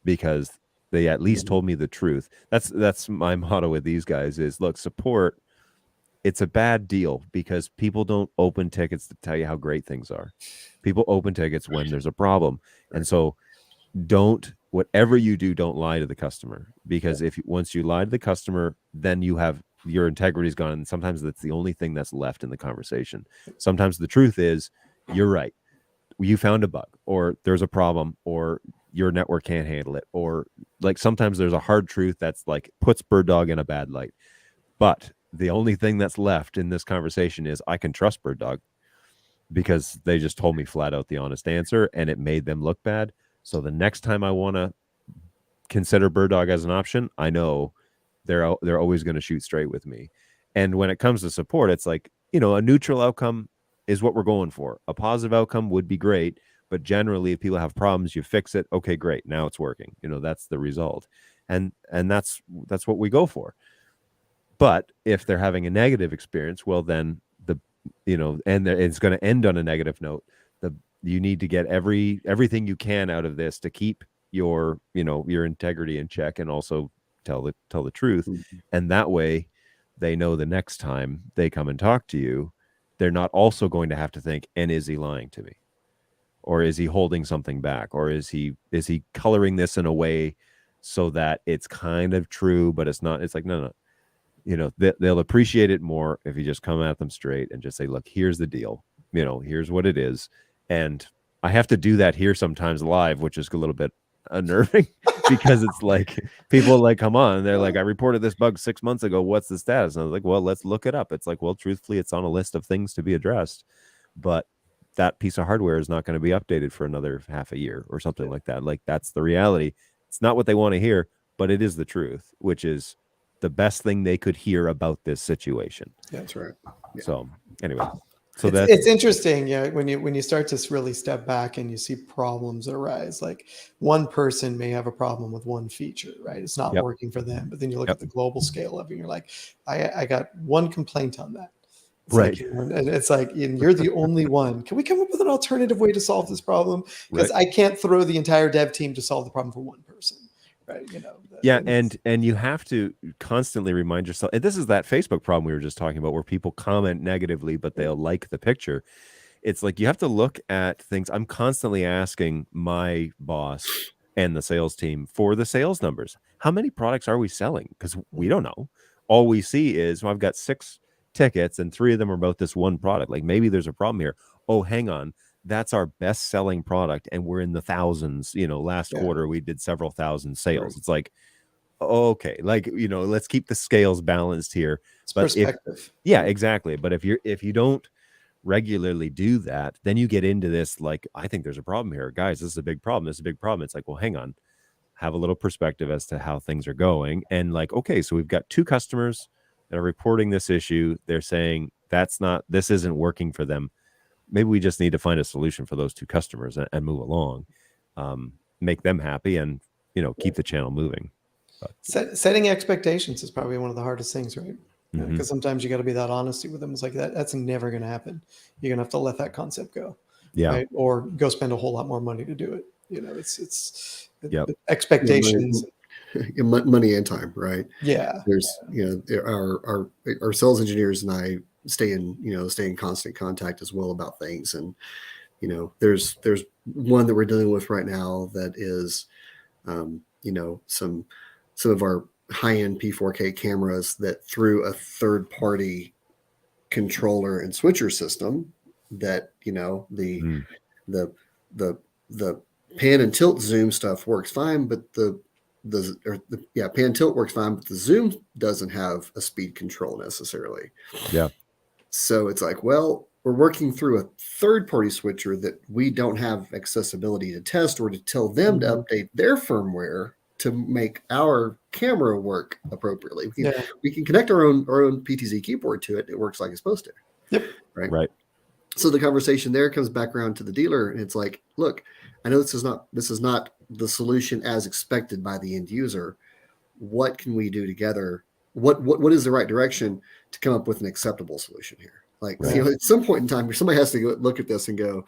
because they at least told me the truth. That's my motto with these guys is, look, support, it's a bad deal because people don't open tickets to tell you how great things are. People open tickets when there's a problem. And so whatever you do, don't lie to the customer, because once you lie to the customer, then your integrity is gone. And sometimes that's the only thing that's left in the conversation. Sometimes the truth is, you're right. You found a bug, or there's a problem, or your network can't handle it. Or, like, sometimes there's a hard truth that's like puts BirdDog in a bad light. But the only thing that's left in this conversation is, I can trust BirdDog because they just told me flat out the honest answer, and it made them look bad. So the next time I want to consider BirdDog as an option, I know they're always going to shoot straight with me. And when it comes to support, it's like, a neutral outcome is what we're going for. A positive outcome would be great, But generally, if people have problems, you fix it. Okay, great. Now it's working. That's the result. And that's what we go for. But if they're having a negative experience, well, then it's going to end on a negative note. You need to get everything you can out of this to keep your integrity in check, and also tell the truth. Mm-hmm. And that way they know the next time they come and talk to you, they're not also going to have to think, and is he lying to me? Or is he holding something back? Or is he coloring this in a way so that it's kind of true, but it's not? It's like, no. They'll appreciate it more if you just come at them straight and just say, look, here's the deal. Here's what it is. And I have to do that here sometimes live, which is a little bit unnerving because it's like people like, come on. They're like, I reported this bug 6 months ago. What's the status? And I was like, well, let's look it up. It's like, well, truthfully, it's on a list of things to be addressed, but that piece of hardware is not going to be updated for another half a year or something like that. Like, that's the reality. It's not what they want to hear, but it is the truth, which is the best thing they could hear about this situation. That's right. Yeah. So anyway, it's interesting, when you start to really step back and you see problems arise. Like, one person may have a problem with one feature, right? It's not working for them, but then you look at the global scale of it, and you're like, I got one complaint on that. It's right. Like, and it's like, and you're the only one. Can we come up with an alternative way to solve this problem? Because I can't throw the entire dev team to solve the problem for one person. Right, and you have to constantly remind yourself, and this is that Facebook problem we were just talking about, where people comment negatively but they'll like the picture. It's like, you have to look at things. I'm constantly asking my boss and the sales team for the sales numbers. How many products are we selling? Because we don't know. All we see is, well, I've got 6 tickets and 3 of them are about this one product. Like, maybe there's a problem here. Oh, hang on. That's our best selling product, and we're in the thousands. Last quarter we did several thousand sales. Right. It's like, okay, like, let's keep the scales balanced here. It's perspective. Exactly. But if you don't regularly do that, then you get into this, like, I think there's a problem here, guys. This is a big problem. This is a big problem. It's like, well, hang on, have a little perspective as to how things are going. And like, okay, so we've got 2 customers that are reporting this issue. They're saying this isn't working for them. Maybe we just need to find a solution for those 2 customers and move along, make them happy, and keep the channel moving. But setting expectations is probably one of the hardest things, right? Because sometimes you got to be that honesty with them. It's like, that's never going to happen. You're gonna have to let that concept go, right? Or go spend a whole lot more money to do it. It's expectations. Money and time, right? Yeah. There's our sales engineers and I stay in constant contact as well about things. And there's one that we're dealing with right now that is some of our high-end P4K cameras that, through a third-party controller and switcher system, that the pan and tilt zoom stuff works fine, but the pan and tilt works fine, but the zoom doesn't have a speed control necessarily. So it's like, well, we're working through a third-party switcher that we don't have accessibility to test, or to tell them to update their firmware to make our camera work appropriately. We can connect our own PTZ keyboard to it. It works like it's supposed to. Yep. Right. So the conversation there comes back around to the dealer, and it's like, look, I know this is not the solution as expected by the end user. What can we do together? What is the right direction to come up with an acceptable solution here? Like, at some point in time, somebody has to go look at this and go,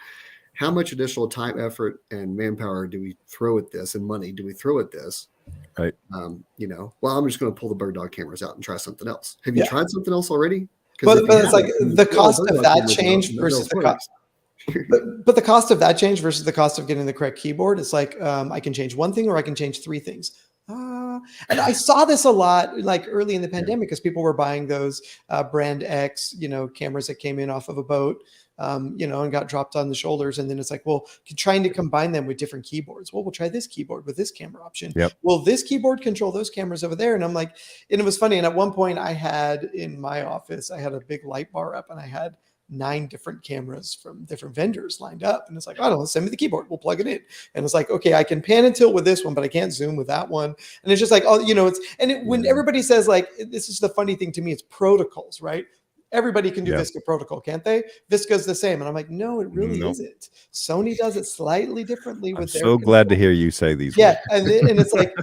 how much additional time, effort, and manpower do we throw at this, and money do we throw at this? Right. Well, I'm just going to pull the BirdDog cameras out and try something else. Have you tried something else already? But it's like the cost of that change versus the cost. But the cost of that change versus the cost of getting the correct keyboard, it's like, I can change one thing, or I can change 3 things. And I saw this a lot, like early in the pandemic, because people were buying those brand X, cameras that came in off of a boat, and got dropped on the shoulders. And then it's like, well, trying to combine them with different keyboards. Well, we'll try this keyboard with this camera option. Will this keyboard control those cameras over there? And I'm like, and it was funny. And at one point I had in my office, I had a big light bar up, and I had 9 different cameras from different vendors lined up. And it's like, oh, send me the keyboard. We'll plug it in. And it's like, okay, I can pan and tilt with this one, but I can't zoom with that one. And it's just like, when everybody says, like, this is the funny thing to me, it's protocols, right? everybody can do Visca protocol, can't they? Visca's the same. And I'm like, no, it really isn't. Sony does it slightly differently with their so glad to hear you say these yeah, words. and it's like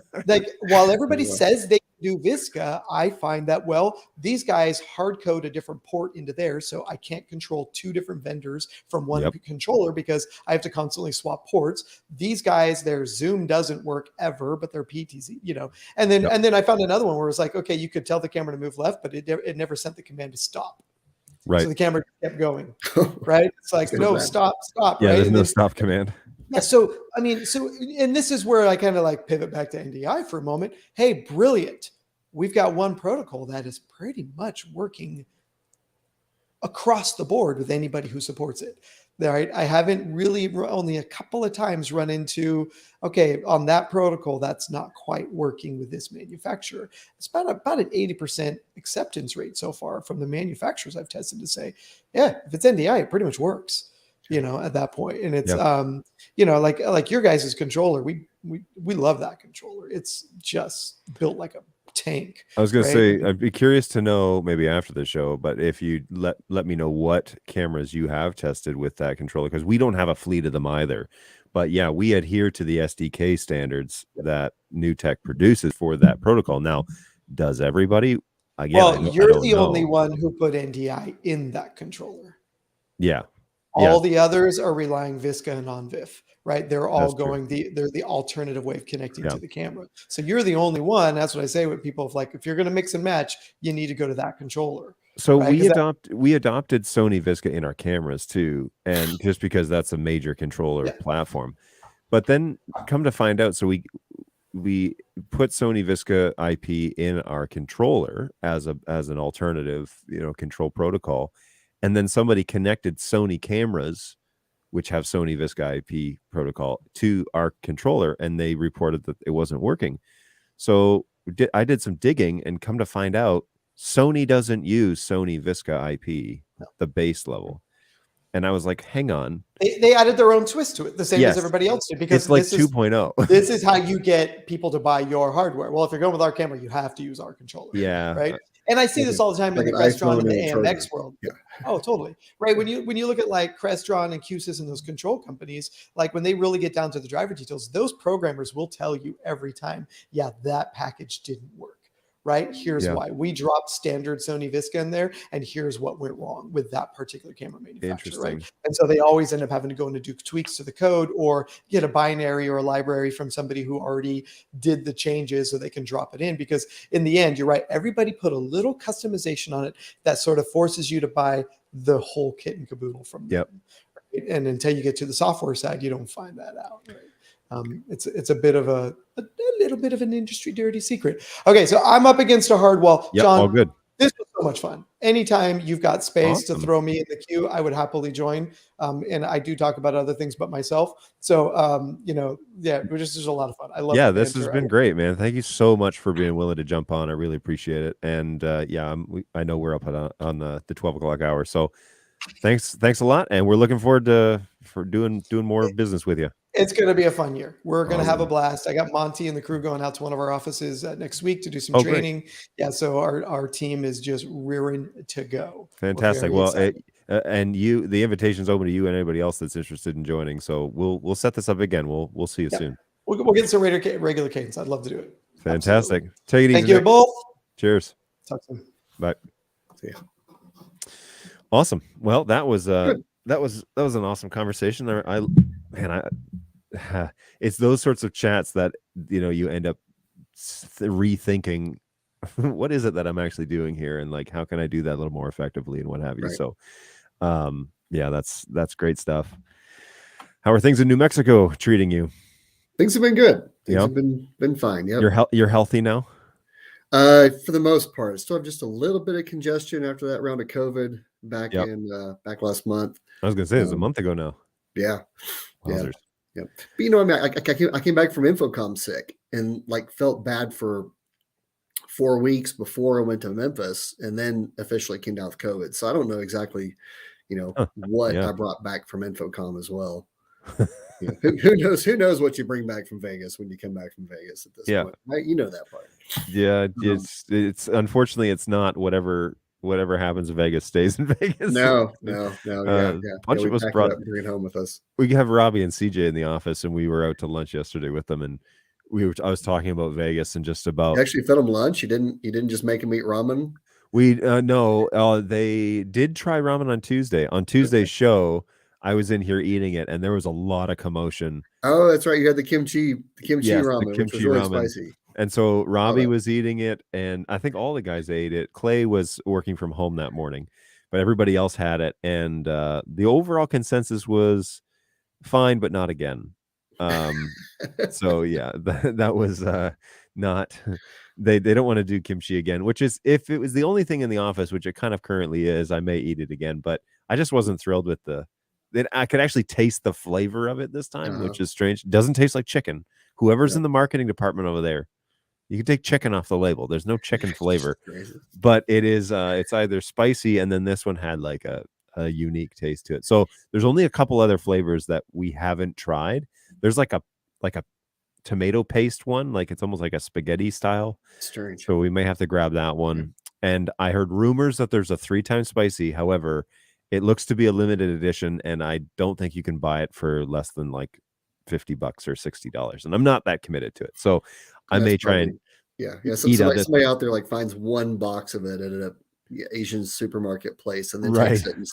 while everybody says they do Visca, I find that, well, these guys hard code a different port into theirs, so I can't control two different vendors from one controller because I have to constantly swap ports. These guys, their Zoom doesn't work ever, but their PTZ, you know. And then I found another one where it was like, okay, you could tell the camera to move left, but it never sent the command to stop. Right. So the camera kept going. Right. It's like, no, stop. Yeah, right? there's no stop command. Yeah. So, I mean, and this is where I kind of like pivot back to NDI for a moment. Hey, brilliant. We've got one protocol that is pretty much working across the board with anybody who supports it. Right. I haven't really only a couple of times run into, okay, on that protocol, that's not quite working with this manufacturer. It's about an 80% acceptance rate so far from the manufacturers I've tested to say, yeah, if it's NDI, it pretty much works, you know, at that point. And it's, you know, like your guys' controller, we love that controller. It's just built like a tank. I was going to say, I'd be curious to know maybe after the show, but if you let me know what cameras you have tested with that controller, because we don't have a fleet of them either. But yeah, we adhere to the SDK standards that New Tech produces for that protocol. Now, does everybody? Again, well, you're the only one who put NDI in that controller. Yeah. All the others are relying Visca and on-VIF, right? They're all they're the alternative way of connecting to the camera. So you're the only one. That's what I say with people. If you're going to mix and match, you need to go to that controller. So we adopted Sony Visca in our cameras too, and just because that's a major controller platform. But then come to find out, so we put Sony Visca IP in our controller as an alternative, you know, control protocol. And then somebody connected Sony cameras, which have Sony Visca IP protocol, to our controller, and they reported that it wasn't working. So I did some digging, and come to find out, Sony doesn't use Sony Visca IP, the base level. And I was like, hang on. They added their own twist to it, the same as everybody else did. Because it's like 2.0. This is how you get people to buy your hardware. Well, if you're going with our camera, you have to use our controller. Yeah. Right. And I see this all the time in the Crestron and the AMX world. Yeah. Oh, totally. Right. When you look at like Crestron and QSys and those control companies, like when they really get down to the driver details, those programmers will tell you every time, yeah, that package didn't work. Right. Here's why we dropped standard Sony Visca in there. And here's what went wrong with that particular camera manufacturer. Right. And so they always end up having to go in and do tweaks to the code or get a binary or a library from somebody who already did the changes so they can drop it in. Because in the end, you're right. Everybody put a little customization on it that sort of forces you to buy the whole kit and caboodle from them. Right? And until you get to the software side, you don't find that out. Right. It's a bit of a little bit of an industry dirty secret. Okay, so I'm up against a hard wall. John, all good. This was so much fun. Anytime you've got space to throw me in the queue, I would happily join. And I do talk about other things but myself. So, you know, there's a lot of fun. I love. Yeah, this has been great, man. Thank you so much for being willing to jump on. I really appreciate it. And I know we're up on the 12 o'clock hour. So thanks a lot. And we're looking forward to doing more business with you. It's going to be a fun year. We're going to have a blast. I got Monty and the crew going out to one of our offices next week to do some training. Great. Yeah, so our team is just rearing to go. Fantastic. Well, and the invitation's open to you and anybody else that's interested in joining. So we'll set this up again. We'll see you soon. We'll get some regular cadence. I'd love to do it. Fantastic. Absolutely. Take it easy. Thank you both. Cheers. Talk soon. Bye. See ya. Awesome. Well, that was an awesome conversation. It's those sorts of chats that, you know, you end up rethinking what is it that I'm actually doing here, and like how can I do that a little more effectively and what have you. Right. So that's great stuff. How are things in New Mexico treating you? Things have been good. Things have been fine. Yeah. You're healthy now? For the most part. I still have just a little bit of congestion after that round of COVID back last month. I was gonna say it's a month ago now. Yeah. Wowzers. Yeah. But you know, I mean, I came back from Infocom sick and like felt bad for 4 weeks before I went to Memphis, and then officially came down with COVID. So I don't know exactly, you know, what I brought back from Infocom as well. Yeah. Who knows what you bring back from Vegas when you come back from Vegas at this point. Right? You know that part. Yeah, it's unfortunately it's not whatever whatever happens in Vegas stays in Vegas. No. Yeah. Bunch of We us pack brought. it up and bring it home with us. We have Robbie and CJ in the office, and we were out to lunch yesterday with them, and I was talking about Vegas and just about. You actually fed them lunch. You didn't just make them eat ramen. We no, they did try ramen on Tuesday. On Tuesday's show, I was in here eating it, and there was a lot of commotion. Oh, that's right. You had the kimchi ramen, which was really spicy. And so Robbie was eating it, and I think all the guys ate it. Clay was working from home that morning, but everybody else had it, and the overall consensus was fine, but not again. So yeah, that was not. They don't want to do kimchi again, which is, if it was the only thing in the office, which it kind of currently is, I may eat it again, but I just wasn't thrilled with I could actually taste the flavor of it this time, which is strange. It doesn't taste like chicken. Whoever's in the marketing department over there, you can take chicken off the label. There's no chicken flavor, but it is, it's either spicy, and then this one had like a unique taste to it. So there's only a couple other flavors that we haven't tried. There's like a tomato paste one, like it's almost like a spaghetti style. Strange. So we may have to grab that one. And I heard rumors that there's a 3-time spicy. However, it looks to be a limited edition, and I don't think you can buy it for less than like $50 or $60. And I'm not that committed to it. So I may try and somebody out there like finds one box of it at a Asian supermarket place, and then takes it and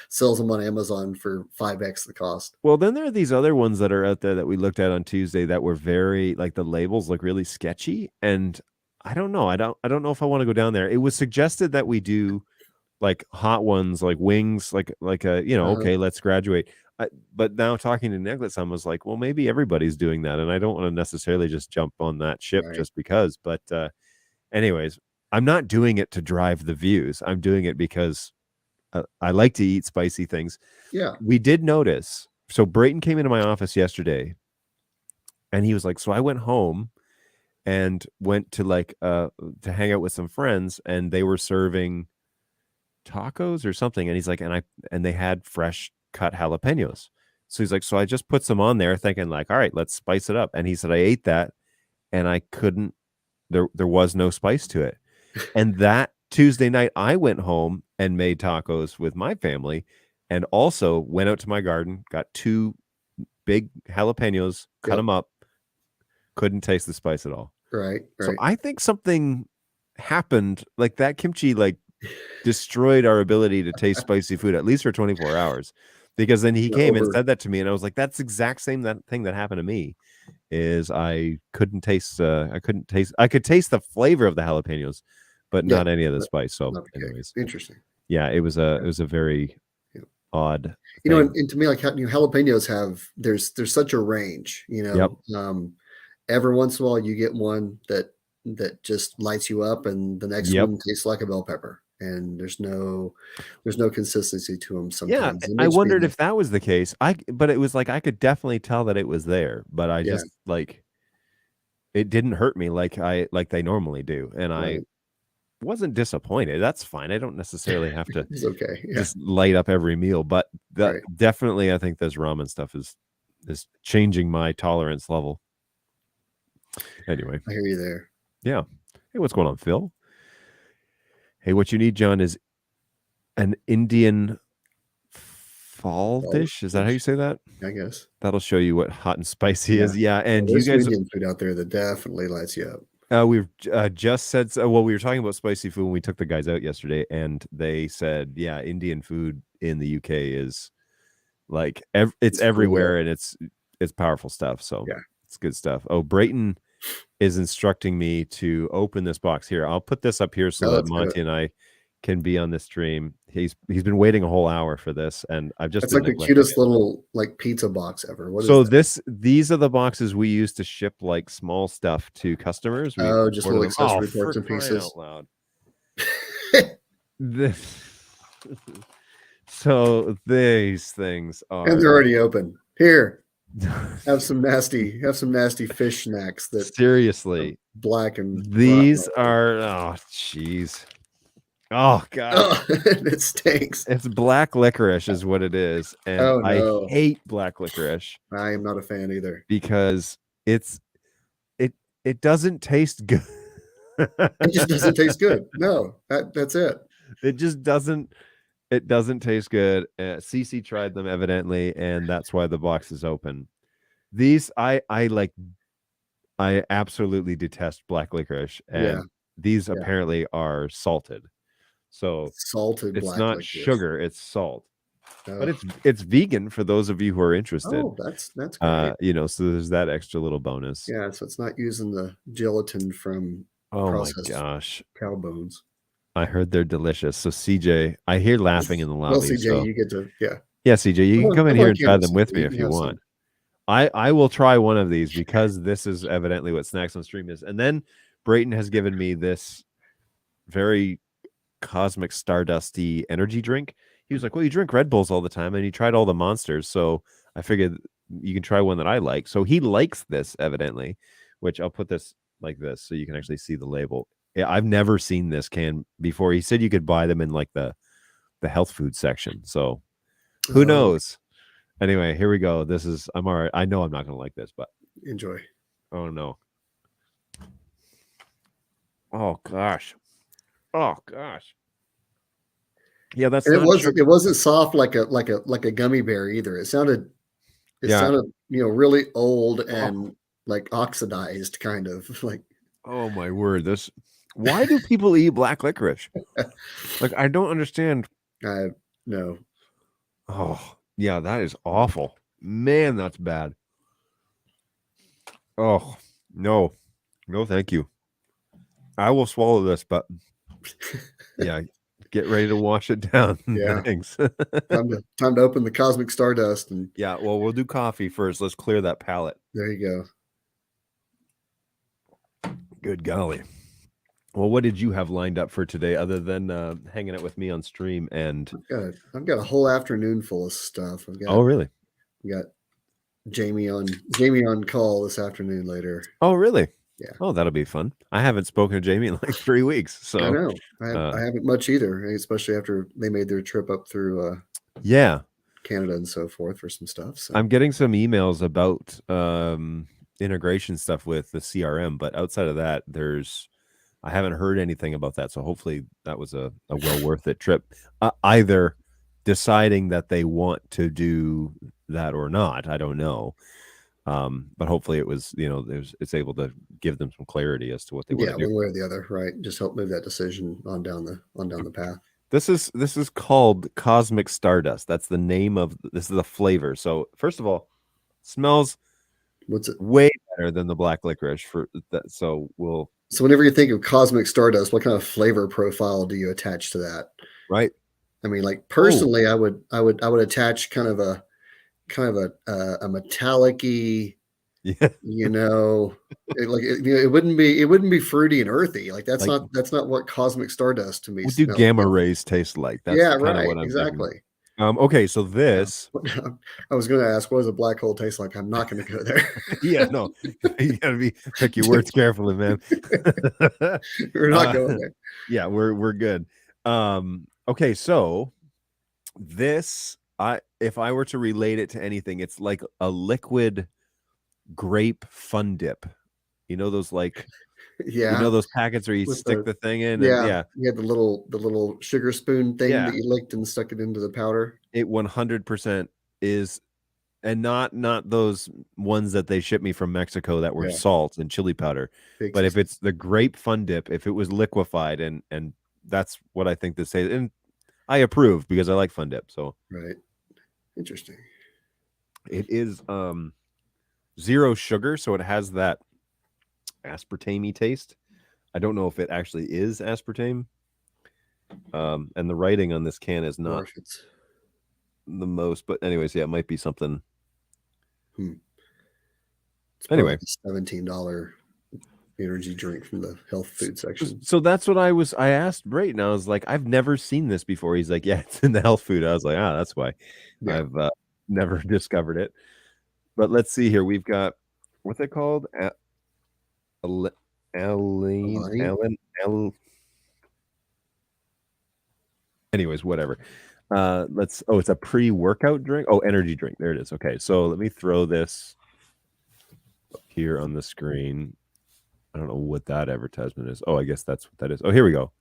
sells them on Amazon for 5x the cost. Well, then there are these other ones that are out there that we looked at on Tuesday that were very, like, the labels look really sketchy, and I don't know. I don't know if I want to go down there. It was suggested that we do like hot ones, like wings, like a okay, let's graduate. But now talking to Nicholas, I was like, well, maybe everybody's doing that, and I don't want to necessarily just jump on that ship just because. But anyways, I'm not doing it to drive the views. I'm doing it because I like to eat spicy things. Yeah. We did notice. So Brayton came into my office yesterday, and he was like, so I went home and went to to hang out with some friends, and they were serving tacos or something. And he's like, and they had fresh cut jalapenos. So he's like, so I just put some on there thinking like, all right, let's spice it up. And he said, I ate that and I couldn't, there was no spice to it. And that Tuesday night, I went home and made tacos with my family, and also went out to my garden, got 2 big jalapenos, cut them up, couldn't taste the spice at all. Right. So I think something happened, like that kimchi, like destroyed our ability to taste spicy food, at least for 24 hours. Because then he came and said that to me, and I was like, that's the exact same thing that happened to me. Is I couldn't taste, I could taste the flavor of the jalapenos, but not any of the spice. So anyways, interesting. Yeah, it was a very odd thing. And to me, like jalapenos have, there's such a range, every once in a while you get one that just lights you up, and the next one tastes like a bell pepper, and there's no consistency to them sometimes. Yeah, I wondered if that was the case. But it was like I could definitely tell that it was there, but I just like, it didn't hurt me like they normally do, and I wasn't disappointed. That's fine. I don't necessarily have to just light up every meal, but definitely I think this ramen stuff is changing my tolerance level. Anyway, I hear you there. Yeah. Hey, what's going on, Phil? Hey, what you need, John, is an Indian fall dish. Is that how you say that? I guess. That'll show you what hot and spicy is. Yeah. And there's you guys, Indian food out there that definitely lights you up. We've just said, well, we were talking about spicy food when we took the guys out yesterday, and they said, yeah, Indian food in the UK is like, it's everywhere, and it's powerful stuff. So it's good stuff. Oh, Brayton is instructing me to open this box here. I'll put this up here so that Monty and I can be on the stream. He's been waiting a whole hour for this, and I've just it's like the cutest little like pizza box ever. These are the boxes we use to ship like small stuff to customers. Just little accessory parts and pieces. Loud. So these things are, and they're already open. Here. Have some nasty fish snacks that seriously black and these are, oh jeez, oh god, it stinks. It's black licorice is what it is, and I hate black licorice. I am not a fan either, because it doesn't taste good. It just doesn't taste good. No, that's it. It just doesn't. It doesn't taste good. Cece tried them evidently, and that's why the box is open. These I absolutely detest black licorice, and these apparently are salted. So salted it's black not licorice. sugar, it's salt. But it's vegan for those of you who are interested. Oh, that's great. You know, so there's that extra little bonus. Yeah, so it's not using the gelatin from processed cow bones. I heard they're delicious. So CJ, I hear laughing in the lobby. Well, CJ, so. you get to Yeah, CJ, you can come in here and try them with me if you want. I will try one of these because this is evidently what Snacks on Stream is. And then Brayton has given me this very cosmic stardusty energy drink. He was like, well, you drink Red Bulls all the time and you tried all the monsters. So I figured you can try one that I like. So he likes this evidently, which I'll put this like this so you can actually see the label. Yeah, I've never seen this can before. He said you could buy them in like the health food section. So who knows? Anyway, here we go. This is, I'm all right. I know I'm not going to like this, but enjoy. Oh no. Oh gosh. Oh gosh. Yeah, that's and it wasn't soft like a gummy bear either. It sounded really old and like oxidized kind of like. Oh my word. Why do people eat black licorice? Like, I don't understand. No. Oh, yeah, that is awful. Man, that's bad. Oh, no. No, thank you. I will swallow this, but yeah, get ready to wash it down. Yeah. Thanks. time to open the cosmic stardust. And yeah, well, we'll do coffee first. Let's clear that palate. There you go. Good golly. Well, what did you have lined up for today other than hanging out with me on stream? And I've got a whole afternoon full of stuff. Oh, really? We got Jamie on call this afternoon later. Oh, really? Yeah. Oh, that'll be fun. I haven't spoken to Jamie in like 3 weeks. So I know. I haven't much either, especially after they made their trip up through Canada and so forth for some stuff. So I'm getting some emails about integration stuff with the CRM, but outside of that, I haven't heard anything about that. So hopefully that was a well worth it trip. Either deciding that they want to do that or not, I don't know. But hopefully it was, it's able to give them some clarity as to what they want to do. One way or the other, right? Just help move that decision on down the path. This is called Cosmic Stardust. That's the name of this is the flavor. So first of all, smells way better than the black licorice for that. So whenever you think of Cosmic Stardust, what kind of flavor profile do you attach to that? Right. I mean, like personally, I would attach kind of a metallic-y, it wouldn't be fruity and earthy. Like that's not what Cosmic Stardust to me. What do gamma rays taste like? That's right. What I'm exactly. Thinking. Okay, so this. I was going to ask, what does a black hole taste like? I'm not going to go there. Yeah, no, you got to pick your words carefully, man. We're not going there. Yeah, we're good. Okay, so this, if I were to relate it to anything, it's like a liquid grape fun dip. You know those those packets where you stick the thing in. Yeah. You had the little sugar spoon thing that you licked and stuck it into the powder. It 100% is, and not those ones that they shipped me from Mexico that were salt and chili powder. But if it's the grape fun dip, if it was liquefied, and that's what I think this is, and I approve because I like fun dip. So right, interesting. It is 0 sugar, so it has that aspartame taste. I don't know if it actually is aspartame. And the writing on this can is not the most, but anyways, it might be something. Anyway, $17 energy drink from the health food section. So that's what I asked Brayton. I was like, I've never seen this before. He's like, yeah, it's in the health food. I was like, that's why. I've never discovered it. But let's see here. We've got, what's it called? Anyways, whatever. It's a pre-workout drink. Oh, energy drink. There it is. Okay, so let me throw this up here on the screen. I don't know what that advertisement is. Oh, I guess that's what that is. Oh, here we go.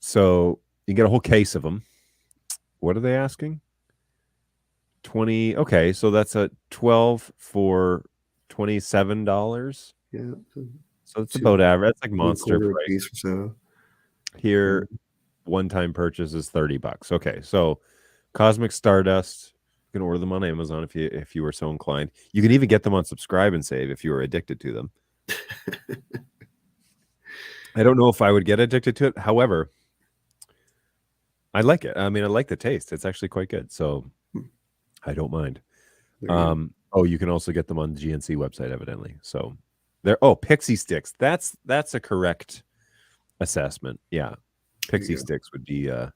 So you get a whole case of them. What are they asking? 20. Okay, so that's a 12 for $27. Yeah. So it's about average. It's like monster $1.25 price. piece or so. Here, one-time purchase is $30. Okay, so Cosmic Stardust. You can order them on Amazon if you were so inclined. You can even get them on Subscribe and Save if you were addicted to them. I don't know if I would get addicted to it. However, I like it. I mean, I like the taste. It's actually quite good. So I don't mind. You can also get them on the GNC website, evidently. So Pixie Sticks. That's a correct assessment. Yeah. Pixie Sticks would be a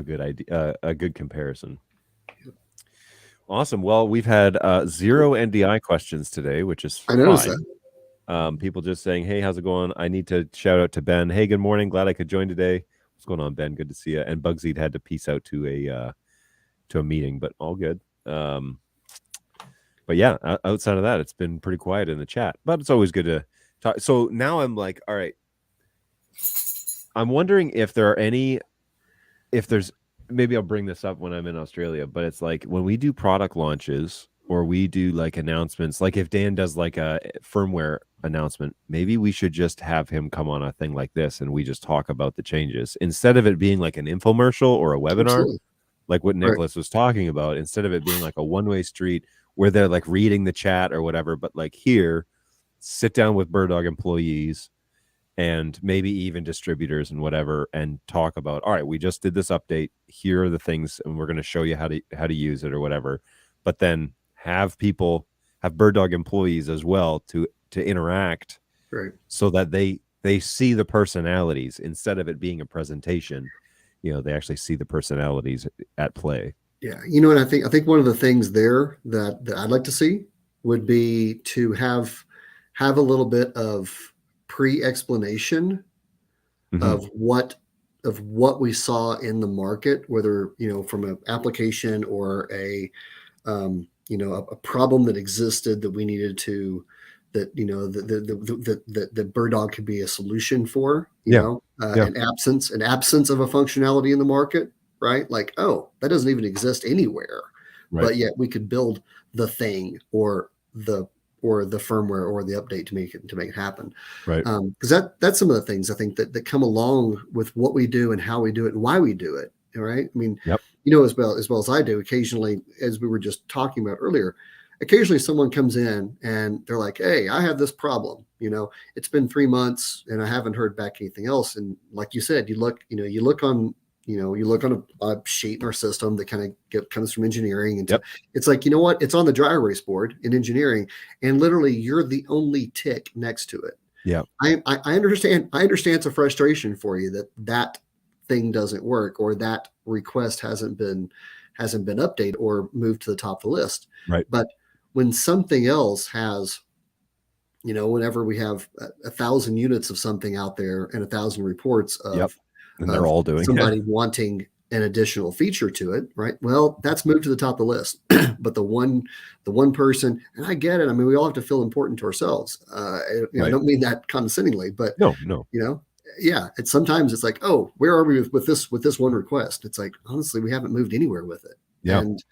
good idea, a good comparison. Awesome. Well, we've had 0 NDI questions today, which is fine. I noticed that. People just saying, hey, how's it going? I need to shout out to Ben. Hey, good morning. Glad I could join today. What's going on, Ben? Good to see you. And Bugsy'd had to peace out to a meeting, but all good. But yeah, outside of that, it's been pretty quiet in the chat, but it's always good to talk. So now I'm like, all right, I'm wondering if there's maybe I'll bring this up when I'm in Australia, but it's like when we do product launches or we do like announcements, like if Dan does like a firmware announcement, maybe we should just have him come on a thing like this and we just talk about the changes instead of it being like an infomercial or a webinar. Absolutely. Like what Nicholas was talking about, instead of it being like a one-way street where they're like reading the chat or whatever, but like here, sit down with BirdDog employees and maybe even distributors and whatever, and talk about, all right, we just did this update. Here are the things, and we're going to show you how to use it or whatever. But then have BirdDog employees as well to interact, so that they see the personalities instead of it being a presentation. They actually see the personalities at play. Yeah, and I think one of the things there that I'd like to see would be to have a little bit of pre-explanation of what we saw in the market, whether from an application or a problem that existed that we needed to that BirdDog could be a solution for. An absence of a functionality in the market, right? Like, oh, that doesn't even exist anywhere, but yet we could build the thing or the firmware or the update to make it happen. Right. Because that's some of the things I think that come along with what we do and how we do it and why we do it. All right. I mean, as well as I do, occasionally, as we were just talking about earlier, occasionally someone comes in and they're like, hey, I have this problem. It's been 3 months and I haven't heard back anything else. And like you said, you look on a sheet in our system that comes from engineering. And it's like, what? It's on the dry erase board in engineering. And literally you're the only tick next to it. Yeah. I understand. I understand it's a frustration for you that thing doesn't work or that request hasn't been updated or moved to the top of the list. Right. But when something else has, whenever we have 1,000 units of something out there and 1,000 reports of, and they're all doing somebody wanting an additional feature to it, right? Well, that's moved to the top of the list. But the one person, and I get it. I mean, we all have to feel important to ourselves. I don't mean that condescendingly, but no. It's sometimes it's like, oh, where are we with this one request? It's like, honestly, we haven't moved anywhere with it. Yeah. And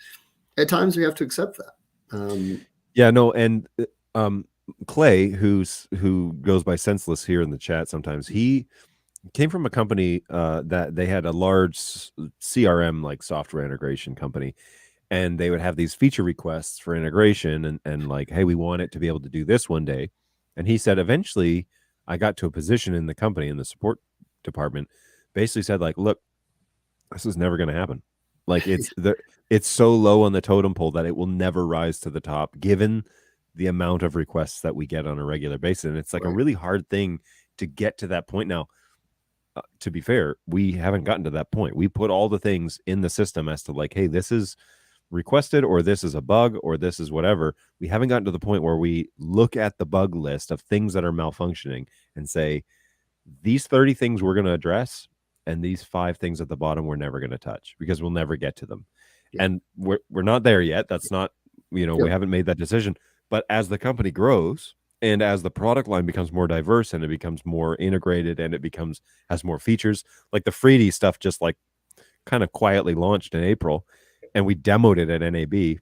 at times we have to accept that. And Clay, who goes by Senseless here in the chat sometimes, he came from a company that they had a large CRM like software integration company, and they would have these feature requests for integration and like, hey, we want it to be able to do this one day. And he said, eventually I got to a position in the company in the support department, basically said like, look, this is never going to happen. Like it's so low on the totem pole that it will never rise to the top given the amount of requests that we get on a regular basis. And it's like a really hard thing to get to that point. Now, to be fair, we haven't gotten to that point. We put all the things in the system as to like, hey, this is requested, or this is a bug, or this is whatever. We haven't gotten to the point where we look at the bug list of things that are malfunctioning and say, these 30 things we're going to address, and these 5 things at the bottom we're never going to touch because we'll never get to them. And we're not there yet. That's not, we haven't made that decision. But as the company grows And as the product line becomes more diverse and it becomes more integrated and it has more features, like the 3D stuff just like kind of quietly launched in April and we demoed it at NAB.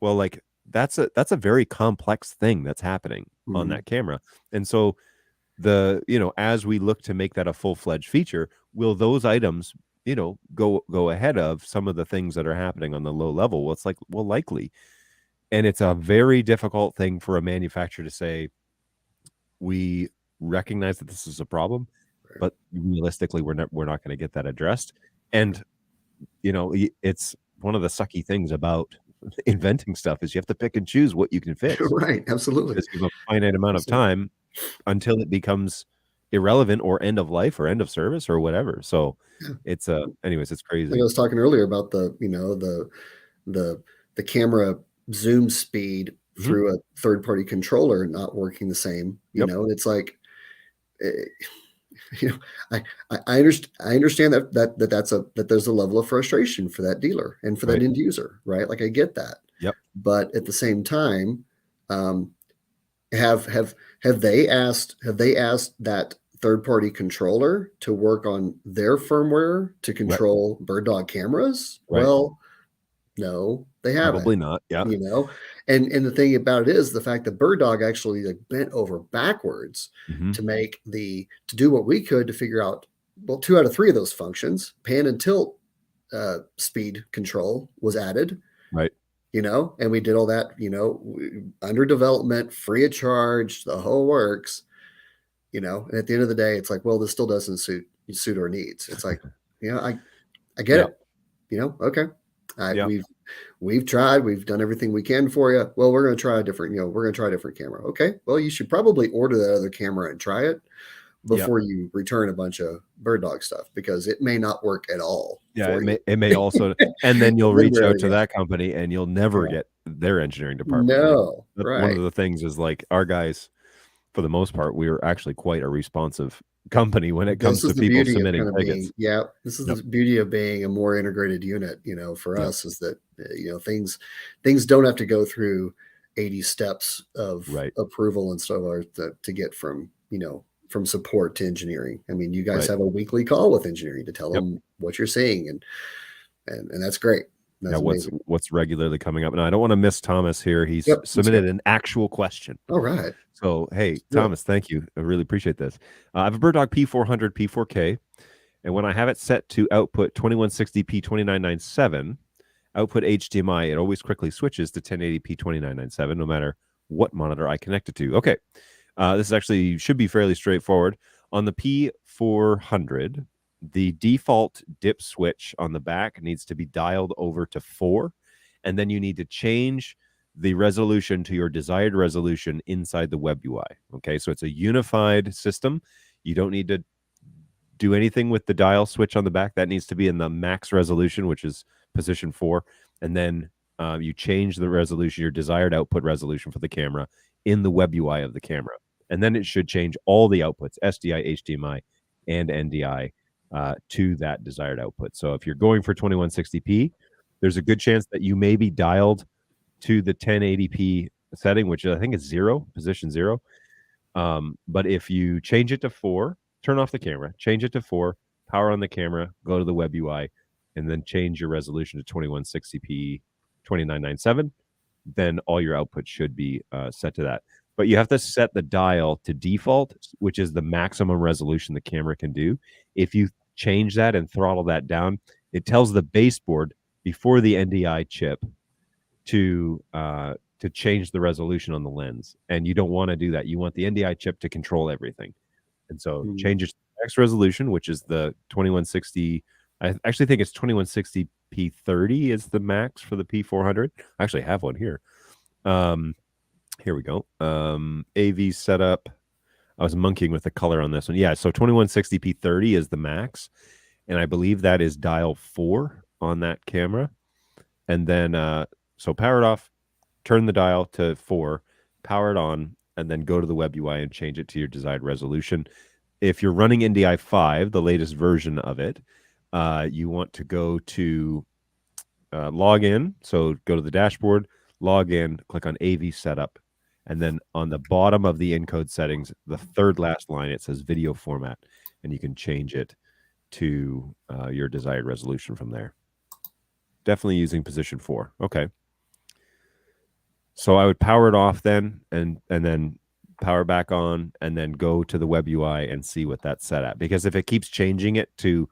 Well, like that's a very complex thing that's happening on that camera. And so as we look to make that a full-fledged feature, will those items, go ahead of some of the things that are happening on the low level? Well, it's like, well, likely. And it's a very difficult thing for a manufacturer to say, we recognize that this is a problem, but realistically, we're not going to get that addressed. And, it's one of the sucky things about inventing stuff is you have to pick and choose what you can fix. Right. Absolutely. Because you have a finite amount of time until it becomes irrelevant or end of life or end of service or whatever. So it's anyways, it's crazy. Like I was talking earlier about the camera zoom speed through a third-party controller not working the same, and it's like, I understand that there's a level of frustration for that dealer and for that end user, right? Like I get that. Yep. But at the same time, have they asked that third-party controller to work on their firmware to control BirdDog cameras? Right. Well, no, they haven't. Probably not. Yeah. And the thing about it is the fact that BirdDog actually like bent over backwards to do what we could to figure out, well, 2 out of 3 of those functions, pan and tilt speed control was added. Right. And we did all that, under development, free of charge, the whole works, and at the end of the day, it's like, well, this still doesn't suit our needs. It's like, I get it, okay. We've tried, we've done everything we can for you. Well, we're going to try a different camera. Okay. Well, you should probably order that other camera and try it before you return a bunch of BirdDog stuff, because it may not work at all. Yeah. It may also, and then you'll reach out to that company and you'll never get their engineering department. No. That's one of the things is like our guys, for the most part, we are actually quite a responsive company when it comes to people submitting tickets. This is the beauty of being a more integrated unit, for us, is that, things don't have to go through 80 steps of approval and stuff to get from support to engineering. I mean, you guys have a weekly call with engineering to tell them what you're seeing, and that's great. That's what's regularly coming up. And I don't want to miss Thomas here. He's submitted an actual question. All right. So, hey, Thomas, thank you. I really appreciate this. I have a BirdDog P400 P4K, and when I have it set to output 2160p 2997, output HDMI, it always quickly switches to 1080p 2997, no matter what monitor I connect it to. Okay. This actually should be fairly straightforward. On the P400, the default dip switch on the back needs to be dialed over to 4, and then you need to change the resolution to your desired resolution inside the web UI. Okay, so it's a unified system. You don't need to do anything with the dial switch on the back. That needs to be in the max resolution, which is position 4, and then you change the resolution, your desired output resolution for the camera in the web UI of the camera, and then it should change all the outputs, SDI, HDMI, and NDI, to that desired output. So if you're going for 2160p, there's a good chance that you may be dialed to the 1080p setting, which I think is position 0. But if you change it to 4, turn off the camera, change it to 4, power on the camera, go to the web UI, and then change your resolution to 2160p 2997, then all your output should be set to that. But you have to set the dial to default, which is the maximum resolution the camera can do. If you change that and throttle that down, it tells the baseboard before the NDI chip to change the resolution on the lens, and you don't want to do that. You want the NDI chip to control everything, and so change your max resolution, which is the 2160. I actually think it's 2160p 30 is the max for the P400. I actually have one here. Here we go. AV setup. I was monkeying with the color on this one. Yeah, so 2160p 30 is the max, and I believe that is dial 4 on that camera, and then. So power it off, turn the dial to 4, power it on, and then go to the web UI and change it to your desired resolution. If you're running NDI 5, the latest version of it, you want to go to log in. So go to the dashboard, log in, click on AV setup, And then on the bottom of the encode settings, the third last line, it says video format, and you can change it to your desired resolution from there. Definitely using position 4. Okay. So I would power it off then, and then power back on, and then go to the web UI and see what that's set at. Because if it keeps changing it to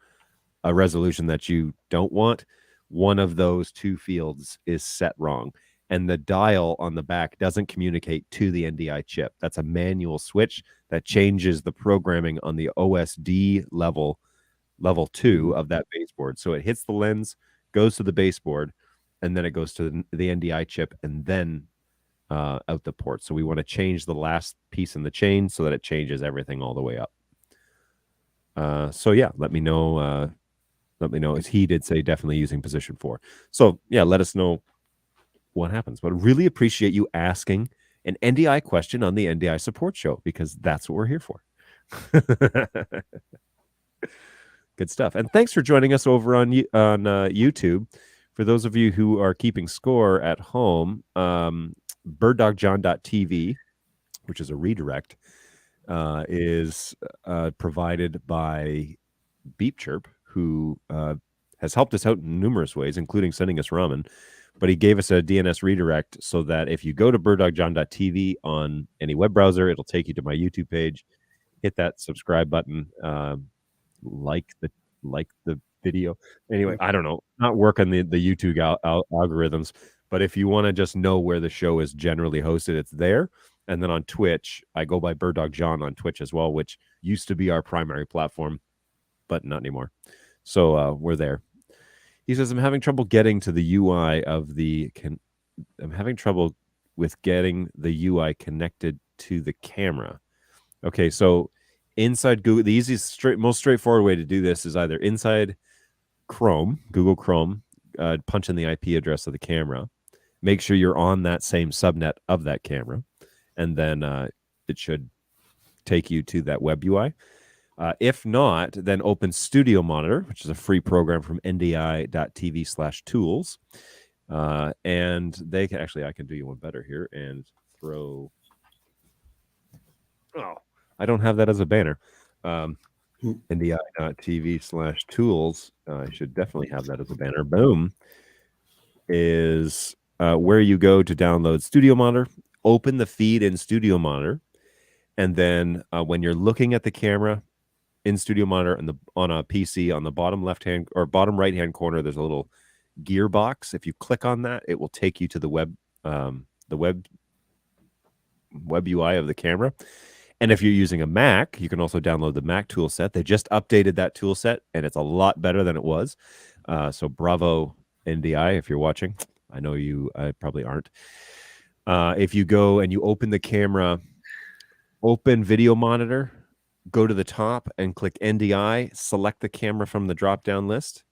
a resolution that you don't want, one of those two fields is set wrong. And the dial on the back doesn't communicate to the NDI chip. That's a manual switch that changes the programming on the OSD level 2 of that baseboard. So it hits the lens, goes to the baseboard, and then it goes to the NDI chip, and then out the port. So we want to change the last piece in the chain so that it changes everything all the way up. So yeah, let me know. As he did say, definitely using position 4. So yeah, let us know what happens. But really appreciate you asking an NDI question on the NDI support show, because that's what we're here for. Good stuff. And thanks for joining us over on YouTube. For those of you who are keeping score at home, BirdDogJohn.tv, which is a redirect, is provided by Beep Chirp, who has helped us out in numerous ways, including sending us ramen. But he gave us a DNS redirect so that if you go to BirdDogJohn.tv on any web browser, it'll take you to my YouTube page. Hit that subscribe button, like the video. Anyway, I don't know, not working the YouTube algorithms, but if you want to just know where the show is generally hosted, it's there. And then on Twitch, I go by BirdDog John on Twitch as well, which used to be our primary platform, but not anymore. So we're there. He says, I'm having trouble getting to the UI of I'm having trouble with getting the UI connected to the camera. Okay, so inside Google, the easiest, most straightforward way to do this is either inside Chrome, Google Chrome, punch in the IP address of the camera, make sure you're on that same subnet of that camera, and then it should take you to that web UI. If not, then open Studio Monitor, which is a free program from ndi.tv/tools. And they can actually, I can do you one better here and throw. Oh, I don't have that as a banner. ndi.tv/tools. I should definitely have that as a banner. Boom. Is where you go to download Studio Monitor, open the feed in Studio Monitor, and then when you're looking at the camera in Studio Monitor and on a PC, on the bottom left-hand or bottom right-hand corner, there's a little gearbox. If you click on that, it will take you to the web UI of the camera. And if you're using a Mac, you can also download the Mac tool set. They just updated that tool set, and it's a lot better than it was. So bravo, NDI, if you're watching. I know you probably aren't. If you go and you open the camera, open Video Monitor, go to the top and click NDI, select the camera from the drop-down list,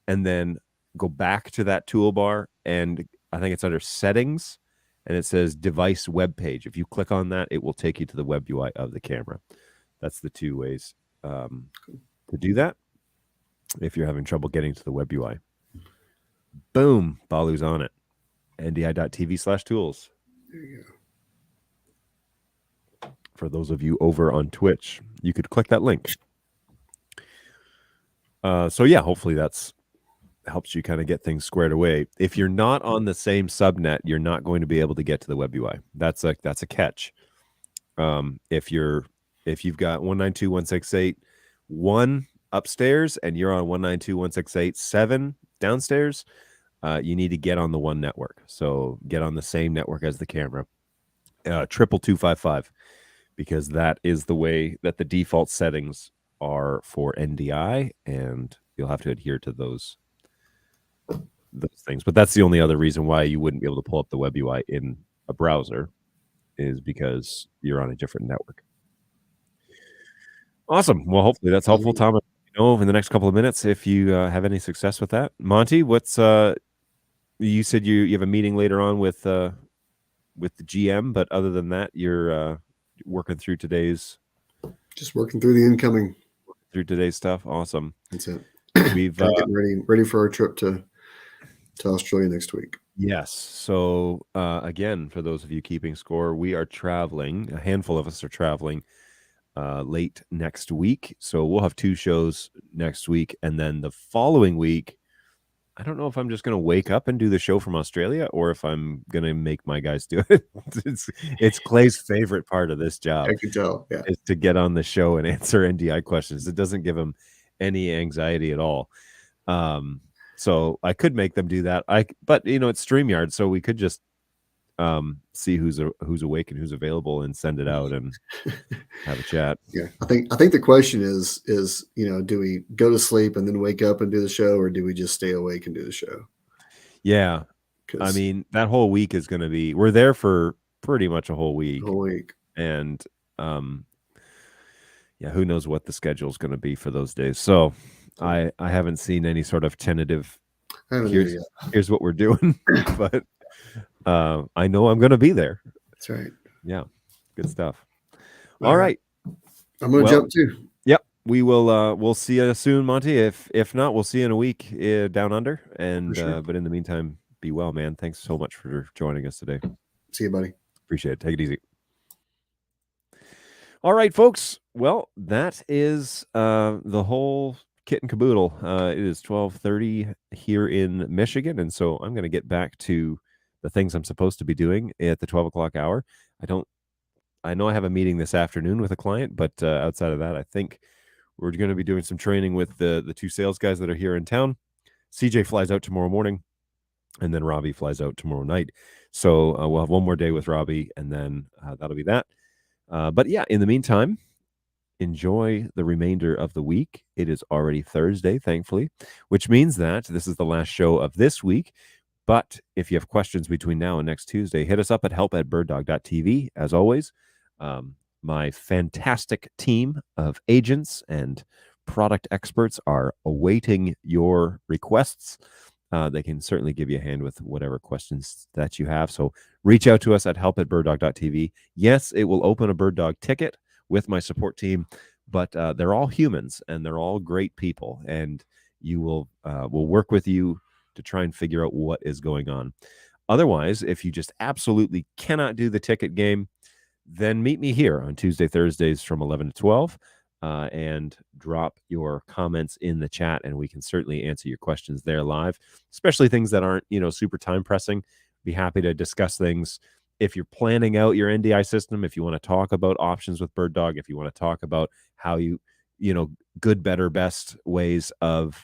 and then go back to that toolbar, and I think it's under Settings, and it says Device Web Page. If you click on that, it will take you to the web UI of the camera. That's the two ways to do that if you're having trouble getting to the web UI. Boom, Balu's on it. ndi.tv/tools. There you go. For those of you over on Twitch, you could click that link. So yeah, hopefully that's helps you kind of get things squared away. If you're not on the same subnet, you're not going to be able to get to the web UI. That's a catch. If you've got 192.168.1 upstairs and you're on 192.168.7 downstairs, you need to get on the one network. So get on the same network as the camera. 22255, because that is the way that the default settings are for NDI, and you'll have to adhere to those things. But that's the only other reason why you wouldn't be able to pull up the web UI in a browser, is because you're on a different network. Awesome. Well, hopefully that's helpful, Tom. In the next couple of minutes if you have any success with that. Monty, what's you said you have a meeting later on with the GM, but other than that, you're working through just working through the incoming through today's stuff. Awesome. That's it. We've getting ready for our trip to to Australia next week. Yes. So again, for those of you keeping score, we are traveling. A handful of us are traveling late next week. So we'll have 2 shows next week. And then the following week, I don't know if I'm just going to wake up and do the show from Australia or if I'm going to make my guys do it. It's Clay's favorite part of this job. I can tell. Yeah. Is to get on the show and answer NDI questions. It doesn't give him any anxiety at all. So I could make them do that. But you know, it's StreamYard, so we could just see who's awake and who's available and send it out and have a chat. Yeah, I think the question is do we go to sleep and then wake up and do the show, or do we just stay awake and do the show? Yeah, I mean, that whole week is going to be. We're there for pretty much a whole week. And yeah, who knows what the schedule is going to be for those days. So I haven't seen any sort of tentative. Here's what we're doing, but I know I'm going to be there. That's right. Yeah, good stuff. All right. I'm going to jump too. Yep, we will. We'll see you soon, Monty. If not, we'll see you in a week down under. And but in the meantime, be well, man. Thanks so much for joining us today. See you, buddy. Appreciate it. Take it easy. All right, folks. Well, that is the whole kit and caboodle. It is 12:30 here in Michigan, and so I'm going to get back to the things I'm supposed to be doing at the 12 o'clock hour. I know I have a meeting this afternoon with a client, but outside of that, I think we're going to be doing some training with the 2 sales guys that are here in town. CJ flies out tomorrow morning, and then Robbie flies out tomorrow night. So we'll have one more day with Robbie, and then that'll be that. But yeah, in the meantime, enjoy the remainder of the week. It is already Thursday, thankfully, which means that this is the last show of this week. But if you have questions between now and next Tuesday, hit us up at help@birddog.tv. As always, my fantastic team of agents and product experts are awaiting your requests. They can certainly give you a hand with whatever questions that you have. So reach out to us at help@birddog.tv. Yes, it will open a BirdDog ticket with my support team, but they're all humans and they're all great people, and you will work with you to try and figure out what is going on. Otherwise, if you just absolutely cannot do the ticket game, then meet me here on Tuesday, Thursdays from 11 to 12 and drop your comments in the chat, and we can certainly answer your questions there live, especially things that aren't, super time pressing. Be happy to discuss things. If you're planning out your NDI system, if you want to talk about options with BirdDog, if you want to talk about how you good, better, best ways of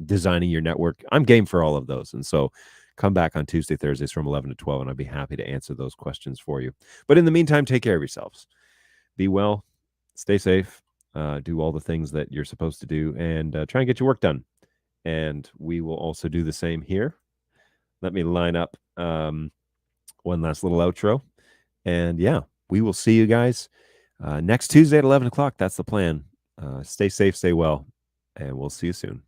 designing your network, I'm game for all of those. And so come back on Tuesday, Thursdays from 11 to 12, and I'd be happy to answer those questions for you. But in the meantime, take care of yourselves. Be well, stay safe, do all the things that you're supposed to do, and try and get your work done. And we will also do the same here. Let me line up one last little outro. And yeah, we will see you guys next Tuesday at 11 o'clock. That's the plan. Stay safe, stay well, and we'll see you soon.